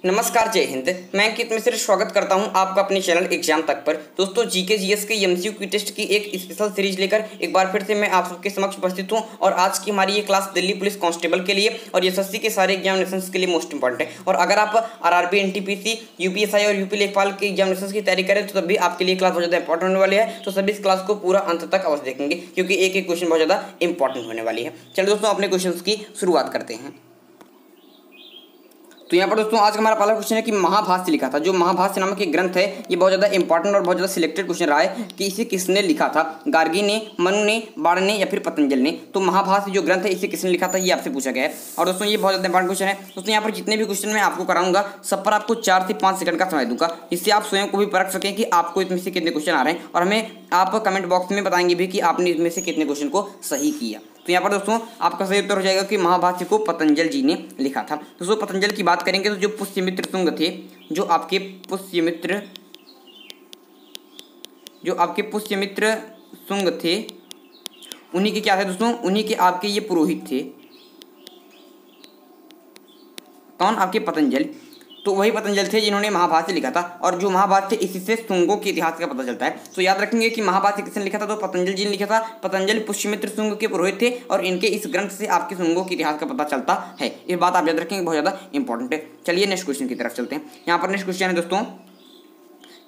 नमस्कार, जय हिंद। मैं अंकित मिश्र स्वागत करता हूं आपका अपने चैनल एग्जाम तक पर। दोस्तों, जीके जीएस के एमसीक्यू टेस्ट की एक स्पेशल सीरीज लेकर एक बार फिर से मैं आप सबके समक्ष उपस्थित हूं। और आज की हमारी ये क्लास दिल्ली पुलिस कांस्टेबल के लिए और एसएससी के सारे एग्जामिनेशंस के लिए मोस्ट इंपॉर्टेंट है। और अगर आप आरआरबी, एनटीपीसी, यूपीएसआई और यूपी लेखपाल के एग्जामिनेशंस की तैयारी करें तो तब भी आपके लिए क्लास बहुत ज़्यादा इंपॉर्टेंट होने वाली है। तो सभी इस क्लास को पूरा अंत तक अवश्य देखेंगे क्योंकि एक एक क्वेश्चन बहुत ज़्यादा इंपॉर्टेंट होने वाली है। चलिए दोस्तों, अपने क्वेश्चन की शुरुआत करते हैं। तो यहाँ पर दोस्तों आज का हमारा पहला क्वेश्चन है कि महाभाष्य लिखा था। जो महाभाष्य नामक एक ग्रंथ है ये बहुत ज़्यादा इंपॉर्टेंट और बहुत ज़्यादा सिलेक्टेड क्वेश्चन रहा है कि इसे किसने लिखा था, गार्गी ने, मनु ने, बाण ने या फिर पतंजलि ने। तो महाभाष्य जो ग्रंथ है इसे किसने लिखा था ये आपसे पूछा गया है। और दोस्तों ये बहुत ज़्यादा इंपॉर्टेंट क्वेश्चन है। दोस्तों यहाँ पर जितने भी क्वेश्चन मैं आपको कराऊंगा सब पर आपको 4 से 5 सेकंड का समय दूंगा, जिससे आप स्वयं को भी परख सकें कि आपको इसमें से कितने क्वेश्चन आ रहे हैं। और हमें आप कमेंट बॉक्स में बताएंगे भी कि आपने इसमें से कितने क्वेश्चन को सही किया। तो यहाँ पर दोस्तों आपका सही उत्तर हो जाएगा कि महाभाष्य को पतंजलि जी ने लिखा था। दोस्तों पतंजलि की बात करेंगे तो जो पुष्यमित्र शुंग थे, जो आपके पुष्यमित्र शुंग थे, उन्हीं के क्या थे दोस्तों, उन्हीं के आपके ये पुरोहित थे। कौन? आपके पतंजलि। तो वही पतंजलि थे जिन्होंने महाभाष्य लिखा था। और जो महाभाष्य इसी से शुंगों के इतिहास का पता चलता है। तो याद रखेंगे कि महाभाष्य किसने लिखा था, तो पतंजलि जी ने लिखा था। पतंजलि पुष्यमित्र शुंग के पुरोहित थे और इनके इस ग्रंथ से आपके शुंगों के इतिहास का पता चलता है। ये बात आप याद रखेंगे, बहुत ज़्यादा इंपॉर्टेंट है। चलिए नेक्स्ट क्वेश्चन की तरफ चलते हैं। यहाँ पर नेक्स्ट क्वेश्चन है दोस्तों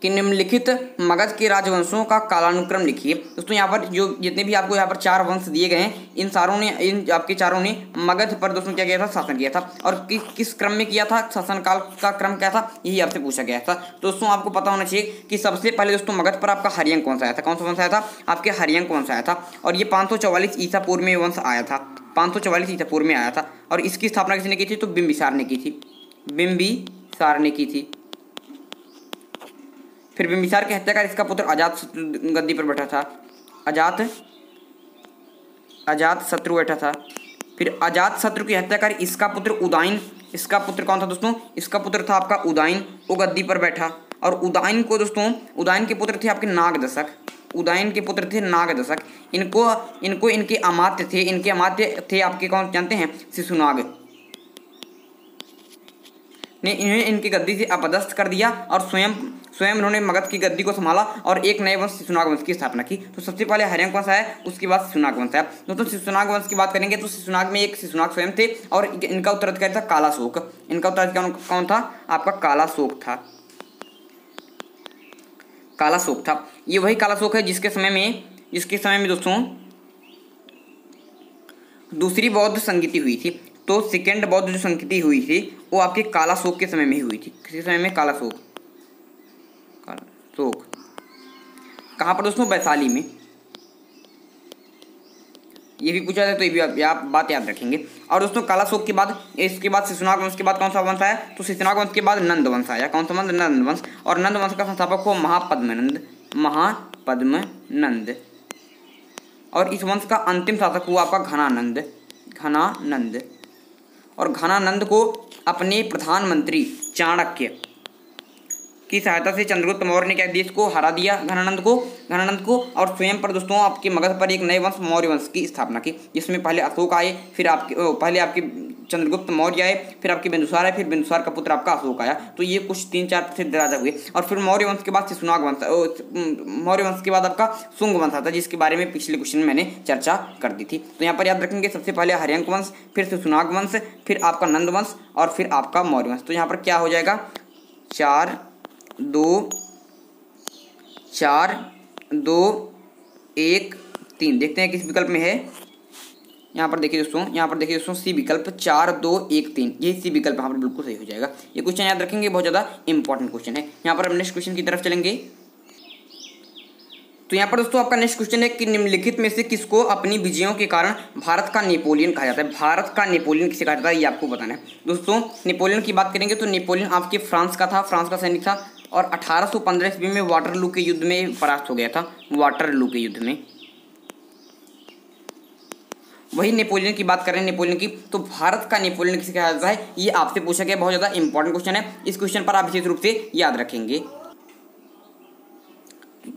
कि निम्नलिखित मगध के राजवंशों का कालानुक्रम लिखिए। दोस्तों यहाँ पर जो जितने भी आपको यहाँ पर 4 वंश दिए गए हैं, इन आपके चारों ने मगध पर दोस्तों क्या किया था, शासन किया था। और किस क्रम में किया था, शासन काल का क्रम क्या था, यही आपसे पूछा गया था। दोस्तों आपको पता होना चाहिए कि सबसे पहले दोस्तों मगध पर आपका हरियंक कौन सा आया था। कौन सा वंश आया था? आपके हरियंक वंश आया था। और ये 544 ईसा पूर्व में वंश आया था। 544 ईसा पूर्व में आया था। और इसकी स्थापना किसने की थी? तो बिंबिसार ने की थी। बिंबिसार ने की थी। फिर बिंबिसार के हत्याकार इसका पुत्र अजात गद्दी पर बैठा था। अजात शत्रु बैठा था। फिर अजात शत्रु की हत्याकार इसका पुत्र उदयन। इसका पुत्र कौन था दोस्तों? इसका पुत्र था आपका उदयन। वो गद्दी पर बैठा। और उदयन को दोस्तों, उदयन के पुत्र थे आपके नागदशक। उदयन के पुत्र थे नागदशक। इनको इनके अमात्य थे। इनके अमात्य थे आपके कौन जानते हैं? शिशुनाग ने इन्हें इनकी गद्दी से अपदस्थ कर दिया और स्वयं उन्होंने मगध की गद्दी को संभाला और एक नए वंश शिशुनाग वंश की स्थापना की। तो सबसे पहले हरियंक वंश आया, उसके बाद शिशुनाग वंश आया। दोस्तों शिशुनाग वंश की बात करेंगे तो शिशुनाग में एक शिशुनाग स्वयं थे और इनका उत्तराधिकारी था कालाशोक। इनका उत्तराधिकारी कौन था? आपका कालाशोक था। कालाशोक था। ये वही कालाशोक है जिसके समय में दोस्तों दूसरी बौद्ध संगीति हुई थी। तो सेकेंड बौद्ध जो संगीति हुई थी वो आपके कालाशोक के समय में ही हुई थी। किसी समय में? कालाशोक कहाँ पर दोस्तों? वैशाली में। ये भी पूछा जाए तो ये भी आप बात याद रखेंगे। और दोस्तों कालाशोक के बाद इसके बाद शिशुनाग वंश के बाद कौन सा वंश आया? तो शिशुनाग वंश के बाद नंद वंश आया। कौन सा वंश? नंद वंश। और नंद वंश का संस्थापक हुआ महापद्मनंद। और इस वंश का अंतिम शासक हुआ आपका घनानंद। और घनानंद को अपने प्रधानमंत्री चाणक्य की सहायता से चंद्रगुप्त मौर्य ने क्या देश को हरा दिया, घनानंद को। और स्वयं पर दोस्तों आपके मगध पर एक नए वंश मौर्य वंश की स्थापना की, जिसमें पहले अशोक आए, फिर पहले आपके चंद्रगुप्त मौर्य आए, फिर आपके बिंदुसार आए, फिर बिंदुसार का पुत्र आपका अशोक आया। तो ये कुछ 3-4 प्रसिद्ध राजा हुए। और फिर मौर्य वंश के बाद शिशुनाग वंश, मौर्य वंश के बाद आपका शुंग वंश आता, जिसके बारे में पिछले क्वेश्चन में मैंने चर्चा कर दी थी। तो यहाँ पर याद रखेंगे सबसे पहले हरियंक वंश, फिर शिशुनाग वंश, फिर आपका नंद वंश और फिर आपका मौर्य वंश। तो यहाँ पर क्या हो जाएगा? 4 2 1 3। देखते हैं किस विकल्प में है। यहाँ पर देखिए दोस्तों सी विकल्प 4 2 1 3, यही सी विकल्प यहाँ पर बिल्कुल सही हो जाएगा। ये क्वेश्चन याद रखेंगे, बहुत ज़्यादा इंपॉर्टेंट क्वेश्चन है। यहाँ पर हम नेक्स्ट क्वेश्चन की तरफ चलेंगे। तो यहाँ पर दोस्तों आपका नेक्स्ट क्वेश्चन है कि निम्नलिखित में से किसको अपनी विजयों के कारण भारत का नेपोलियन कहा जाता है? भारत का नेपोलियन किसे कहा जाता है ये आपको बताना है। दोस्तों नेपोलियन की बात करेंगे तो नेपोलियन आपके फ्रांस का था, फ्रांस का सैनिक था। और 1815 ईस्वी में वाटरलू के युद्ध में परास्त हो गया था। वाटरलू के युद्ध में वही नेपोलियन की बात करें, नेपोलियन की। तो भारत का नेपोलियन किसे कहा जाता है ये आपसे पूछा गया, बहुत ज़्यादा इंपॉर्टेंट क्वेश्चन है। इस क्वेश्चन पर आप विशेष रूप से याद रखेंगे।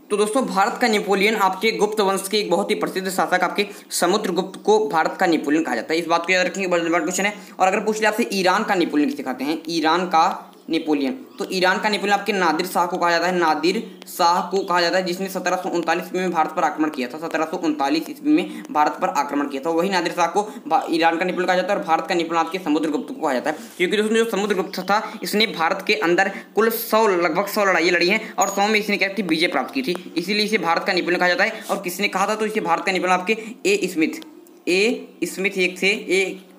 तो दोस्तों भारत का नेपोलियन आपके गुप्त वंश के एक बहुत ही प्रसिद्ध शासक आपके समुद्रगुप्त को भारत का नेपोलियन कहा जाता है। इस बात को याद रखेंगे, बहुत बड़ा क्वेश्चन है। और अगर पूछ ले आपसे ईरान का नेपोलियन किसे कहते हैं, ईरान का नेपोलियन। तो ईरान का नेपोलियन आपके नादिर शाह को कहा जाता है, नादिर शाह को कहा जाता है, जिसने 1739 ईस्वी में भारत पर आक्रमण किया था। 1739 ईस्वी में भारत पर आक्रमण किया था। वही नादिर शाह को ईरान का नेपोलियन कहा जाता है और भारत का नेपोलियन आपके समुद्रगुप्त को कहा जाता है, क्योंकि दोस्तों जो समुद्रगुप्त था इसने भारत के अंदर कुल 100 लगभग 100 लड़ाइयाँ लड़ी हैं और 100 में इसने क्या थी विजय प्राप्त की थी, इसीलिए इसे भारत का नेपोलियन कहा जाता है। और किसने कहा था, तो इसे भारत का नेपोलियन आपके ए स्मिथ एक थे,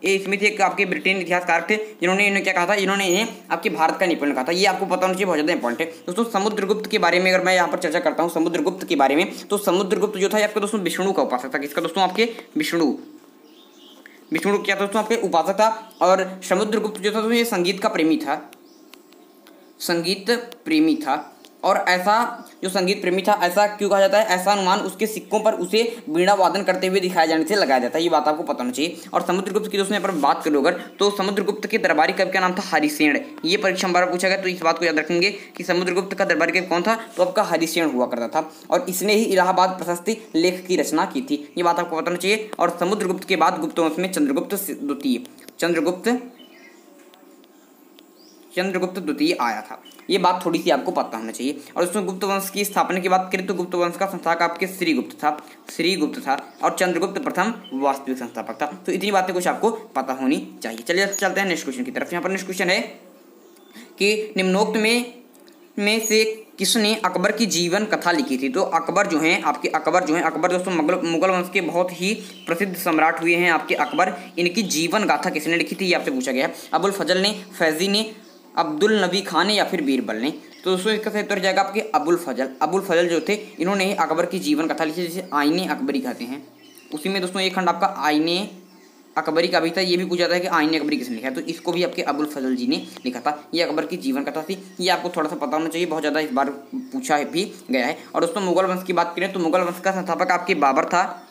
ए स्मिथ एक आपके ब्रिटेन इतिहासकार थे, जिन्होंने इन्हें क्या कहा था, इन्होंने इन्हें आपके भारत का नेपोलियन कहा था। ये आपको पता होना चाहिए, बहुत ज़्यादा इंपॉर्टेंट है दोस्तों। समुद्रगुप्त के बारे में अगर मैं यहाँ पर चर्चा करता हूँ समुद्रगुप्त के बारे में, तो समुद्रगुप्त जो था ये आपके दोस्तों विष्णु का उपासक था। किसका दोस्तों, आपके विष्णु क्या था दोस्तों, आपके उपासक था। और समुद्रगुप्त जो था दोस्तों ये संगीत का प्रेमी था, संगीत प्रेमी था। और ऐसा जो संगीत प्रेमी था ऐसा क्यों कहा जाता है, ऐसा अनुमान उसके सिक्कों पर उसे वीणा वादन करते हुए दिखाए जाने से लगाया जाता है। ये बात आपको पता होना चाहिए। और समुद्रगुप्त की दोस्तों यहाँ पर बात करो अगर, तो समुद्रगुप्त के दरबारी कवि का नाम था हरिसेन। ये परीक्षा में बार पूछा गया, तो इस बात को याद रखेंगे कि समुद्रगुप्त का दरबारी कवि कौन था, तो आपका हरिसेन हुआ करता था। और इसने ही इलाहाबाद प्रशस्ति लेख की रचना की थी। ये बात आपको पता होना चाहिए। और समुद्रगुप्त के बाद गुप्त वंश में चंद्रगुप्त द्वितीय आया था। ये बात थोड़ी सी आपको पता होना चाहिए। और उसमें गुप्त वंश की स्थापना की बात करें तो गुप्त वंश का संस्थापक आपके श्रीगुप्त था और चंद्रगुप्त प्रथम वास्तविक संस्थापक था। तो इतनी बातें कुछ आपको पता होनी चाहिए। चलिए चलते हैं नेक्स्ट क्वेश्चन की तरफ। यहाँ पर नेक्स्ट क्वेश्चन है कि निम्नोक्त में से किसने अकबर की जीवन कथा लिखी थी। तो अकबर दोस्तों मुगल वंश के बहुत ही प्रसिद्ध सम्राट हुए हैं आपके अकबर। इनकी जीवन गाथा किसने लिखी थी, ये आपसे पूछा गया है। अबुल फजल ने, फैजी ने, अब्दुल नबी खान ने या फिर बीरबल ने। तो दोस्तों इसका सही उत्तर जाएगा आपके अबुल फजल जो थे इन्होंने ही अकबर की जीवन कथा लिखी, जिसे आईने अकबरी कहते हैं। उसी में दोस्तों एक खंड आपका आईने अकबरी का भी था। ये भी पूछा जाता है कि आईने अकबरी किसने लिखा है, तो इसको भी आपके अबुल फजल जी ने लिखा था। ये अकबर की जीवन कथा थी। ये आपको थोड़ा सा पता होना चाहिए, बहुत ज़्यादा इस बार पूछा भी गया है। और दोस्तों मुगल वंश की बात करें तो मुगल वंश का संस्थापक आपके बाबर था।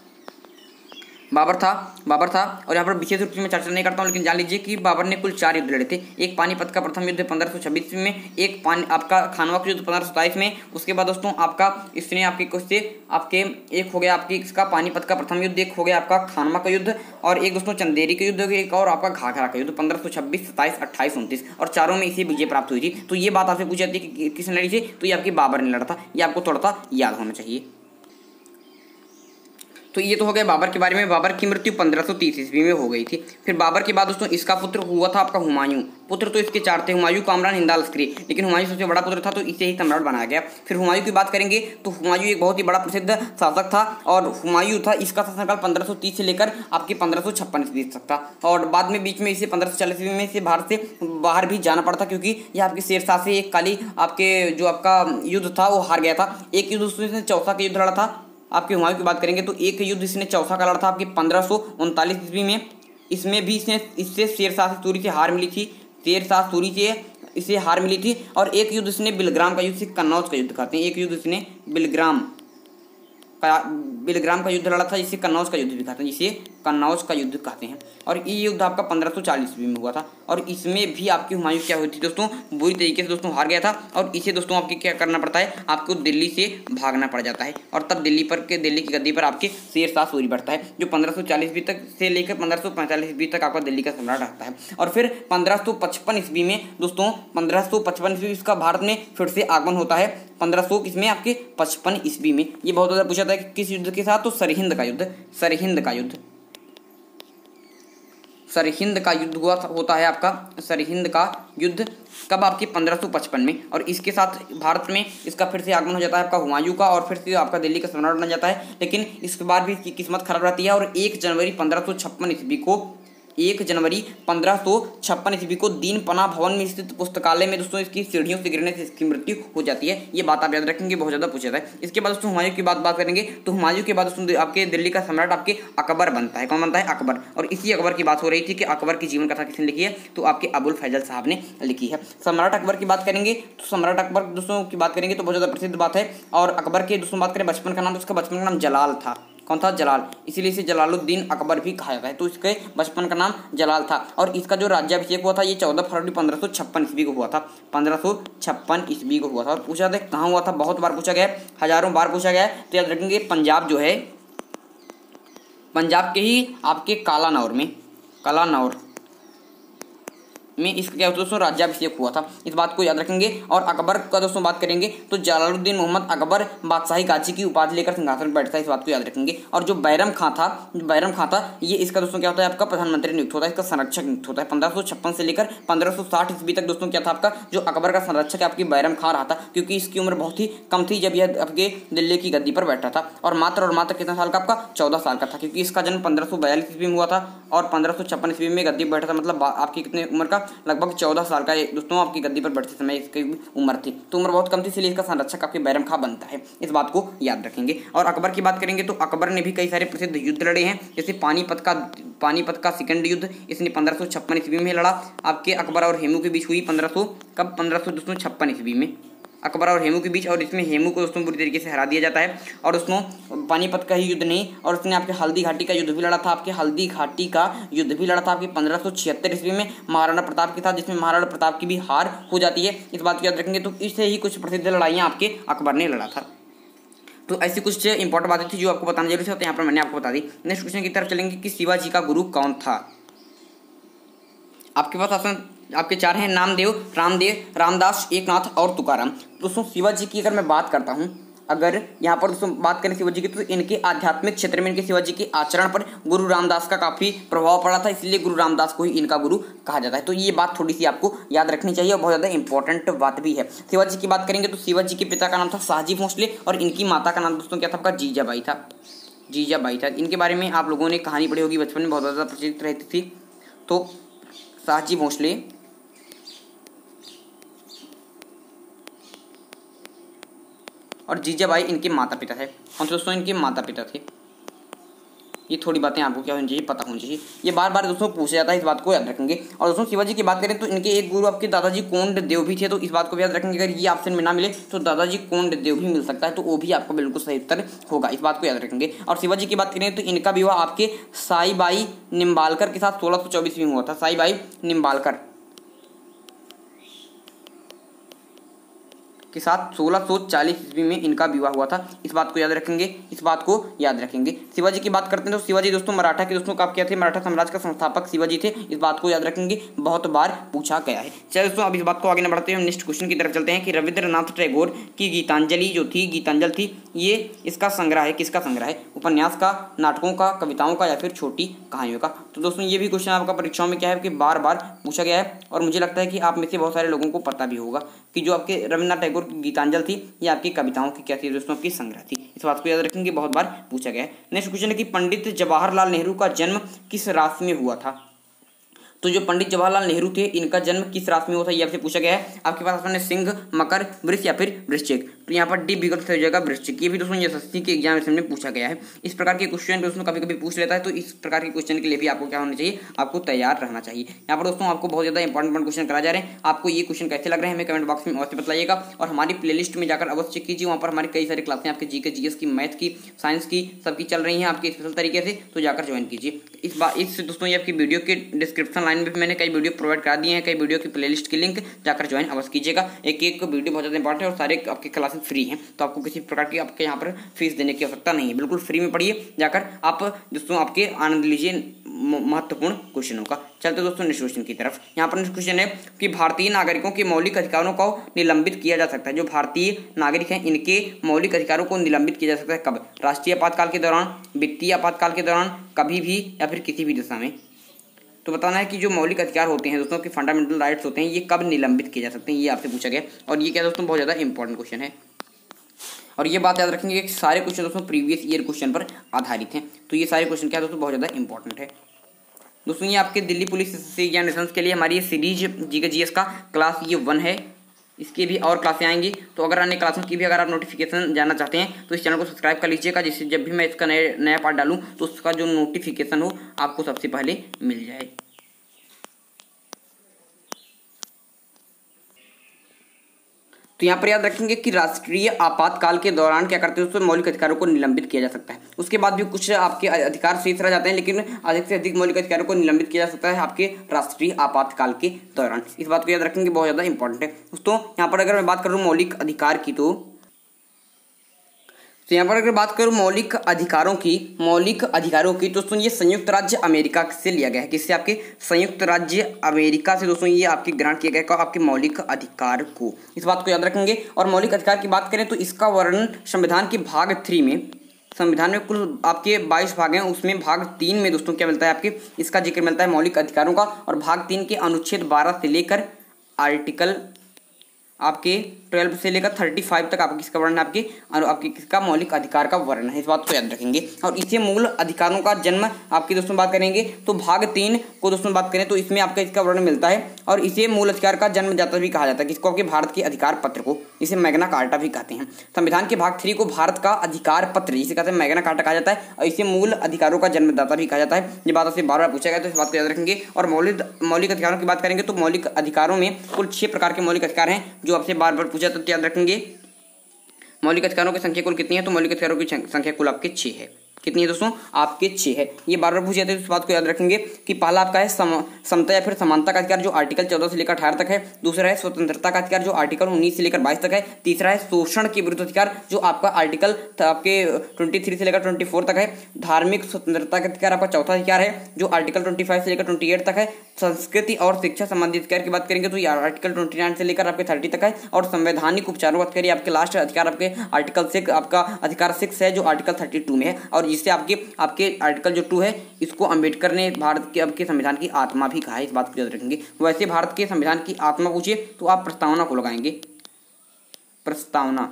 और यहाँ पर विशेष रूप से मैं चर्चा नहीं करता हूँ, लेकिन जान लीजिए कि बाबर ने कुल 4 युद्ध लड़े थे। एक पानीपत का प्रथम युद्ध 1526 में, एक आपका खानवा का युद्ध 1527 में। उसके बाद दोस्तों आपका इसने आपके एक हो गया आपकी इसका पानीपत का प्रथम युद्ध, एक हो गया आपका खानवा का युद्ध, और एक दोस्तों चंदेरी का युद्ध, एक और आपका घाघरा का युद्ध 1526, 27, 28, 29। और चारों में इसी विजय प्राप्त हुई थी। तो ये बात आपसे पूछी जाती है कि किसने लड़ी थी, तो ये आपकी बाबर ने लड़ा था। ये आपको थोड़ा सा याद होना चाहिए। तो ये तो हो गया बाबर के बारे में। बाबर की मृत्यु 1530 ईस्वी में हो गई थी। फिर बाबर के बाद दोस्तों इसका पुत्र हुआ था आपका हुमायूं। पुत्र तो इसके 4 थे, हुमायूं, कामरान, हिंदा लश्करी, लेकिन हुमायूं सबसे बड़ा पुत्र था तो इसे ही सम्राट बनाया गया। फिर हुमायूं की बात करेंगे तो हुमायूं एक बहुत ही बड़ा प्रसिद्ध शासक था। और हुमायूं था, इसका शासनकाल 1530 से लेकर आपके 1556 ईस्वी तक था। और बाद में बीच में इसे 1540 ईस्वी में से भारत से बाहर भी जाना पड़ा था, क्योंकि यह आपके शेरशाह से एक काली आपके जो आपका युद्ध था वो हार गया था। एक युद्ध उसने चौसा का युद्ध लड़ा था। आपके हुमायूं की बात करेंगे तो एक युद्ध इसने चौसा का लड़ा था आपके 1539 ईस्वी में। इसमें भी इससे शेरशाह सूरी से हार मिली थी, इसे हार मिली थी। और एक युद्ध इसने बिलग्राम का युद्ध से कन्नौज का युद्ध कहते हैं। एक युद्ध इसने बिलग्राम का युद्ध लड़ा था, जिसे कन्नौज का युद्ध भी कहते हैं। और ये युद्ध आपका 1540 ईस्वी में हुआ था। और इसमें भी आपकी हुमायूं क्या हुई थी दोस्तों, बुरी तरीके से दोस्तों हार गया था। और इसे दोस्तों आपके क्या करना पड़ता है, आपको दिल्ली से भागना पड़ जाता है। और तब दिल्ली की गद्दी पर आपके शेरशाह सूरी बढ़ता है, जो 1540 ईस्वी तक से लेकर 1545 ईस्वी तक आपका दिल्ली का सम्राट रहता है। और फिर 1555 ईस्वी में दोस्तों 1555 ईस्वी इसका भारत में फिर से आगमन होता है। 1500 इसमें आपके 55 ईस्वी में। ये बहुत ज़्यादा पूछा था कि किस युद्ध के साथ, तो सरहिंद का युद्ध होता है आपका। सरहिंद का युद्ध कब, आपके 1555 में। और इसके साथ भारत में इसका फिर से आगमन हो जाता है आपका हुमायूं का, और फिर से आपका दिल्ली का सम्राट बन जाता है। लेकिन इसके बाद भी इसकी किस्मत खराब रहती है। और 1 जनवरी 1556 ईस्वी को दीन पना भवन में स्थित पुस्तकालय में दोस्तों इसकी सीढ़ियों से गिरने से इसकी मृत्यु हो जाती है। ये बात आप याद रखेंगे, बहुत ज़्यादा पूछा जाता है। इसके बाद दोस्तों हुमायूं की बात करेंगे तो हुमायूं के बाद दोस्तों आपके दिल्ली का सम्राट आपके अकबर बनता है। कौन बनता है, अकबर। और इसी अकबर की बात हो रही थी कि अकबर की जीवन कथा किसने लिखी है, तो आपके अबुल फैजल साहब ने लिखी है। सम्राट अकबर की बात करेंगे तो सम्राट अकबर दोस्तों की बात करेंगे तो बहुत ज़्यादा प्रसिद्ध बात है। और अकबर के दोस्तों बात करें बचपन का नाम, तो उसका बचपन का नाम जलाल था। कौन था, जलाल। इसीलिए इसे जलालुद्दीन अकबर भी कहा जाता है। तो इसके बचपन का नाम जलाल था। और इसका जो राज्याभिषेक हुआ था ये 14 फरवरी 1556 ईस्वी को हुआ था। 1556 ईस्वी को हुआ था। और पूछा था कहाँ हुआ था, बहुत बार पूछा गया है, हजारों बार पूछा गया है। तो याद रखेंगे पंजाब जो है, पंजाब के ही आपके कालानौर में इसका क्या होता है दोस्तों, राज्याभिषेक हुआ था। इस बात को याद रखेंगे। और अकबर का दोस्तों बात करेंगे तो जलालुद्दीन मोहम्मद अकबर बादशाही गाजी की उपाधि लेकर सिंहासन पर बैठता है, इस बात को याद रखेंगे। और जो बैरम खां था ये इसका दोस्तों क्या होता है, आपका प्रधानमंत्री नियुक्त होता है, इसका संरक्षक नियुक्त होता है। 1556 से लेकर 1560 ईस्वी तक दोस्तों क्या था आपका, जो अकबर का संरक्षक आपकी बैरम खां रहा था, क्योंकि इसकी उम्र बहुत ही कम थी जब यह आपके दिल्ली की गद्दी पर बैठा था। और मात्र कितना साल का आपका, 14 साल का था, क्योंकि इसका जन्म 1542 ईस्वी में हुआ था और 1556 ईस्वी में गद्दी पर बैठा था। मतलब आपकी कितने उम्र का, लगभग 14 साल का दोस्तों आपकी गद्दी पर बैठते समय इसकी उम्र थी। तो उम्र बहुत कम थी, इसलिए इसका संरक्षक आपके बैरम खां बनता है, इस बात को याद रखेंगे। और अकबर की बात करेंगे तो अकबर ने भी कई सारे प्रसिद्ध युद्ध लड़े हैं, जैसे पानीपत का सेकंड युद्ध इसने 1556 ईस्वी में लड़ा। आपके अकबर और हेमू के बीच हुई 1556 ईस्वी में अकबर और हेमू के बीच, और इसमें हेमू को दोस्तों पूरी तरीके से हरा दिया जाता है। और उसने पानीपत का ही युद्ध नहीं, और उसने आपके हल्दी घाटी का युद्ध भी लड़ा था। आपके हल्दी घाटी का युद्ध भी लड़ा था आपकी 1576 ईस्वी में महाराणा प्रताप के साथ, जिसमें महाराणा प्रताप की भी हार हो जाती है, इस बात को याद रखेंगे। तो इससे ही कुछ प्रसिद्ध लड़ाइयाँ आपके अकबर ने लड़ा था। तो ऐसी कुछ इंपॉर्टेंट बातें थी जो आपको बताना जरूरी था, तो यहाँ पर मैंने आपको बता दी। नेक्स्ट क्वेश्चन की तरफ चलेंगे कि शिवाजी का गुरु कौन था। आपके पास ऑप्शन आपके 4 हैं, नामदेव, रामदेव, रामदास, एकनाथ और तुकाराम। दोस्तों शिवाजी की अगर मैं बात करता हूँ, अगर यहाँ पर दोस्तों बात करें शिवाजी की, तो इनके आध्यात्मिक क्षेत्र में इनके शिवाजी के आचरण पर गुरु रामदास का काफ़ी प्रभाव पड़ा था, इसलिए गुरु रामदास को ही इनका गुरु कहा जाता है। तो ये बात थोड़ी सी आपको याद रखनी चाहिए और बहुत ज़्यादा इंपॉर्टेंट बात भी है। शिवाजी की बात करेंगे तो शिवाजी के पिता का नाम था शाहजी भोसले और इनकी माता का नाम दोस्तों क्या था आपका, जीजाबाई था। इनके बारे में आप लोगों ने कहानी पढ़ी होगी बचपन में, बहुत ज़्यादा प्रचलित रहती थी। तो शाहजी भोसले और जीजाबाई इनके माता पिता थे। और दोस्तों इनके माता पिता थे। ये थोड़ी बातें आपको क्या होनी चाहिए, पता होनी चाहिए। ये बार बार दोस्तों पूछा जाता है, इस बात को याद रखेंगे। और दोस्तों शिवाजी की बात करें तो इनके एक गुरु आपके दादाजी कोंड देव भी थे, तो इस बात को भी याद रखेंगे। अगर ये ऑप्शन में ना मिले तो दादाजी कोंड देव भी मिल सकता है, तो वो भी आपका बिल्कुल सही उत्तर होगा, इस बात को याद रखेंगे। और शिवाजी की बात करें तो इनका विवाह आपके साईबाई निम्बालकर के साथ 1624 में हुआ था। साईबाई निम्बालकर के साथ 1640 ईस्वी में इनका विवाह हुआ था, इस बात को याद रखेंगे। शिवाजी की बात करते हैं तो शिवाजी दोस्तों मराठा के दोस्तों आप क्या थे, मराठा साम्राज्य का संस्थापक शिवाजी थे, इस बात को याद रखेंगे, बहुत बार पूछा गया है। चलिए दोस्तों अब इस बात को आगे न बढ़ते हैं, नेक्स्ट क्वेश्चन की तरफ चलते हैं कि रविंद्रनाथ टैगोर की गीतांजलि थी, ये इसका संग्रह है, किसका संग्रह है, उपन्यास का, नाटकों का, कविताओं का या फिर छोटी कहानियों का। तो दोस्तों ये भी क्वेश्चन आपका परीक्षाओं में क्या है कि बार बार पूछा गया है, और मुझे लगता है कि आप में से बहुत सारे लोगों को पता भी होगा कि जो आपके रविंद्रनाथ टैगोर की गीतांजलि थी ये आपकी कविताओं की क्या थी दोस्तों, आपकी संग्रह थी, इस बात को याद रखेंगे, बहुत बार पूछा गया है। नेक्स्ट क्वेश्चन है कि पंडित जवाहरलाल नेहरू का जन्म किस राशि में हुआ था। तो जो पंडित जवाहरलाल नेहरू थे इनका जन्म किस राशि में हुआ था, ये आपसे पूछा गया है। आपके पास ऑप्शन है सिंह, मकर, वृष या फिर वृश्चिक। तो यहाँ पर डी विकल्प हो जाएगा वृश्चिक। ये भी दोस्तों एसएससी के एग्जामिनेशन में पूछा गया है। इस प्रकार के क्वेश्चन दोस्तों कभी कभी पूछ लेता है, तो इस प्रकार के क्वेश्चन के लिए भी आपको क्या होना चाहिए, आपको तैयार रहना चाहिए। यहाँ पर दोस्तों आपको बहुत ज़्यादा इंपॉर्टेंट क्वेश्चन करा जा रहे हैं। आपको ये क्वेश्चन कैसे लग रहे हैं हमें कमेंट बॉक्स में अवश्य बताइएगा, और हमारी प्लेलिस्ट में जाकर अवश्य चेक कीजिए, वहाँ पर हमारी कई सारी क्लासें आपके जीके जीएस की, मैथ की, साइंस की सबकी चल रही हैं आपके स्पेशल तरीके से, तो जाकर ज्वाइन कीजिए। इस दोस्तों ये आपकी वीडियो के डिस्क्रिप्शन लाइन में मैंने कई वीडियो प्रोवाइड करा दिए हैं, कई वीडियो की प्लेलिस्ट की लिंक जाकर ज्वाइन अवश्य कीजिएगा। एक वीडियो बहुत ज़्यादा इंपॉर्टेंट है और सारे आपके क्लासेस फ्री हैं, तो आपको किसी प्रकार की आपके यहाँ पर फीस देने की आवश्यकता नहीं है, बिल्कुल फ्री में पढ़िए जाकर आप दोस्तों, आपके आनंद लीजिए महत्वपूर्ण क्वेश्चनों का। चलते दोस्तों नेक्स्ट क्वेश्चन की तरफ। यहाँ पर नेक्स्ट क्वेश्चन है कि भारतीय नागरिकों के मौलिक अधिकारों को निलंबित किया जा सकता है। जो भारतीय नागरिक हैं इनके मौलिक अधिकारों को निलंबित किया जा सकता है कब, राष्ट्रीय आपातकाल के दौरान, वित्तीय आपातकाल के दौरान, कभी भी या फिर किसी भी दशा में। तो बताना है कि जो मौलिक अधिकार होते हैं दोस्तों के फंडामेंटल राइट्स होते हैं ये कब निलंबित किए जा सकते हैं, ये आपसे पूछा गया। और ये क्या दोस्तों बहुत ज़्यादा इंपॉर्टेंट क्वेश्चन है, और ये बात याद रखेंगे कि सारे क्वेश्चन दोस्तों प्रीवियस ईयर क्वेश्चन पर आधारित हैं। तो ये सारे क्वेश्चन क्या दोस्तों बहुत ज़्यादा इंपॉर्टेंट है दोस्तों। ये आपके दिल्ली पुलिस एग्जामिनेशन के लिए हमारी ये सीरीज जीके जीएस का क्लास ये 1 है, इसकी भी और क्लासें आएंगी। तो अगर अन्य क्लासों की भी अगर आप नोटिफिकेशन जानना चाहते हैं तो इस चैनल को सब्सक्राइब कर लीजिएगा, जिससे जब भी मैं इसका नया पार्ट डालूँ तो उसका जो नोटिफिकेशन हो आपको सबसे पहले मिल जाए। तो यहाँ पर याद रखेंगे कि राष्ट्रीय आपातकाल के दौरान क्या करते हैं दोस्तों, मौलिक अधिकारों को निलंबित किया जा सकता है। उसके बाद भी कुछ आपके अधिकार शेष रह जाते हैं, लेकिन अधिक से अधिक मौलिक अधिकारों को निलंबित किया जा सकता है आपके राष्ट्रीय आपातकाल के दौरान। इस बात को याद रखेंगे, बहुत ज़्यादा इंपॉर्टेंट है दोस्तों। यहाँ पर अगर मैं बात करूँ मौलिक अधिकार की, तो तो यहाँ पर अगर बात करूँ मौलिक अधिकारों की दोस्तों ये संयुक्त राज्य अमेरिका से लिया गया है। किससे? आपके संयुक्त राज्य अमेरिका से दोस्तों ये आपके ग्रहण किया गया आपके मौलिक अधिकार को। इस बात को याद रखेंगे। और मौलिक अधिकार की बात करें तो इसका वर्णन संविधान के भाग 3 में, संविधान में कुल आपके 22 भाग हैं, उसमें भाग 3 में दोस्तों क्या मिलता है आपके इसका जिक्र मिलता है मौलिक अधिकारों का। और भाग 3 के अनुच्छेद 12 से लेकर आर्टिकल आपके 12 से लेकर 35 तक आपके किसका वर्णन है आपके किसका मौलिक अधिकार का वर्णन है। इस बात को याद रखेंगे। और इसे मूल अधिकारों का जन्म आपकी दोस्तों बात करेंगे तो भाग 3 को दोस्तों बात करें तो इसमें आपका इसका वर्णन मिलता है। और इसे मूल अधिकार का जन्मदाता भी कहा जाता है। किसको? आपके भारत के अधिकार पत्र को, इसे मैग्ना कार्टा भी कहते हैं। संविधान के भाग 3 को भारत का अधिकार पत्र जिसे कहते हैं मैग्ना कार्टा कहा जाता है। और इसे मूल अधिकारों का जन्मदाता भी कहा जाता है। ये बात आपसे बार बार पूछा गया तो इस बात को याद रखेंगे। और मौलिक अधिकारों की बात करेंगे तो मौलिक अधिकारों में कुल 6 प्रकार के मौलिक अधिकार हैं जो आपसे बार बार पूछा तो याद रखेंगे। मौलिक अधिकारों की संख्या कुल कितनी है? तो मौलिक अधिकारों की संख्या कुल आपके 6 है। कितनी है दोस्तों? आपके 6 है। ये बार बार पूछे जाते हैं तो इस बात को याद रखेंगे कि पहला आपका है समता या फिर समानता का अधिकार जो आर्टिकल 14 से लेकर 18 तक है। दूसरा है स्वतंत्रता का अधिकार जो आर्टिकल 19 से लेकर 22 तक है। तीसरा है शोषण के विरुद्ध अधिकार जो आपका आर्टिकल आपके 23 से लेकर 24 तक है। धार्मिक स्वतंत्रता का अधिकार आपका चौथा अधिकार है जो आर्टिकल 25 से लेकर 28 तक है। संस्कृति और शिक्षा संबंधी अधिकार की बात करेंगे तो ये आर्टिकल 29 से लेकर आपके 30 तक है। और संवैधानिक उपचारों का अधिकार आपके लास्ट अधिकार आपके आर्टिकल 6 आपका अधिकार 6 है जो आर्टिकल 32 में है। और जिससे आपके आर्टिकल जो 2 है इसको अंबेडकर ने भारत के आपके संविधान की आत्मा भी कहा है। इस बात को याद रखेंगे। वैसे भारत के संविधान की आत्मा पूछे तो आप प्रस्तावना को लगाएंगे, प्रस्तावना।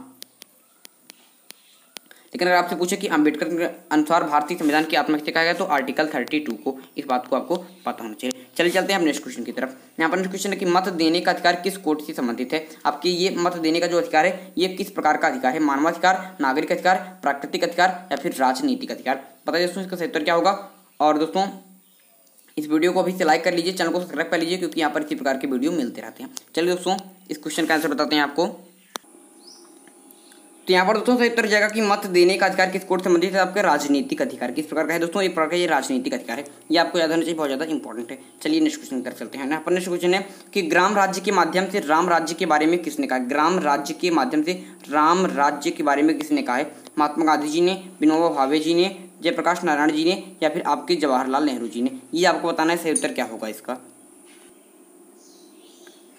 लेकिन अगर आपसे पूछे कि अंबेडकर के अनुसार भारतीय संविधान की आत्मा किसे कहा गया तो आर्टिकल 32 को। इस बात को आपको पता होना चाहिए। चलिए चलते हैं हम नेक्स्ट क्वेश्चन की तरफ। यहाँ पर नेक्स्ट क्वेश्चन है कि मत देने का अधिकार किस कोड से संबंधित है? आपके ये मत देने का जो अधिकार है ये किस प्रकार का अधिकार है? मानवाधिकार, नागरिक अधिकार, प्राकृतिक अधिकार या फिर राजनीतिक अधिकार? बताइए दोस्तों इसका सही उत्तर क्या होगा। और दोस्तों इस वीडियो को अभी से लाइक कर लीजिए, चैनल को सब्सक्राइब कर लीजिए क्योंकि यहाँ पर इसी प्रकार के वीडियो मिलते रहते हैं। चलिए दोस्तों इस क्वेश्चन का आंसर बताते हैं आपको। तो यहाँ पर दोस्तों सही उत्तर जाएगा कि मत देने का अधिकार किस कोड से संबंधित है? आपके राजनीतिक अधिकार। किस प्रकार का है दोस्तों? एक प्रकार का ये राजनीतिक अधिकार है। ये आपको याद होना चाहिए, बहुत ज़्यादा इंपॉर्टेंट है। चलिए नेक्स्ट क्वेश्चन की तरफ चलते हैं। यहाँ पर नेक्स्ट क्वेश्चन है कि ग्राम राज्य के माध्यम से राम राज्य के बारे में किसने कहा? ग्राम राज्य के माध्यम से राम राज्य के बारे में किसने कहा है? महात्मा गांधी जी ने, विनोबा भावे जी ने, जयप्रकाश नारायण जी ने या फिर आपके जवाहरलाल नेहरू जी ने? ये आपको बताना है सही उत्तर क्या होगा इसका।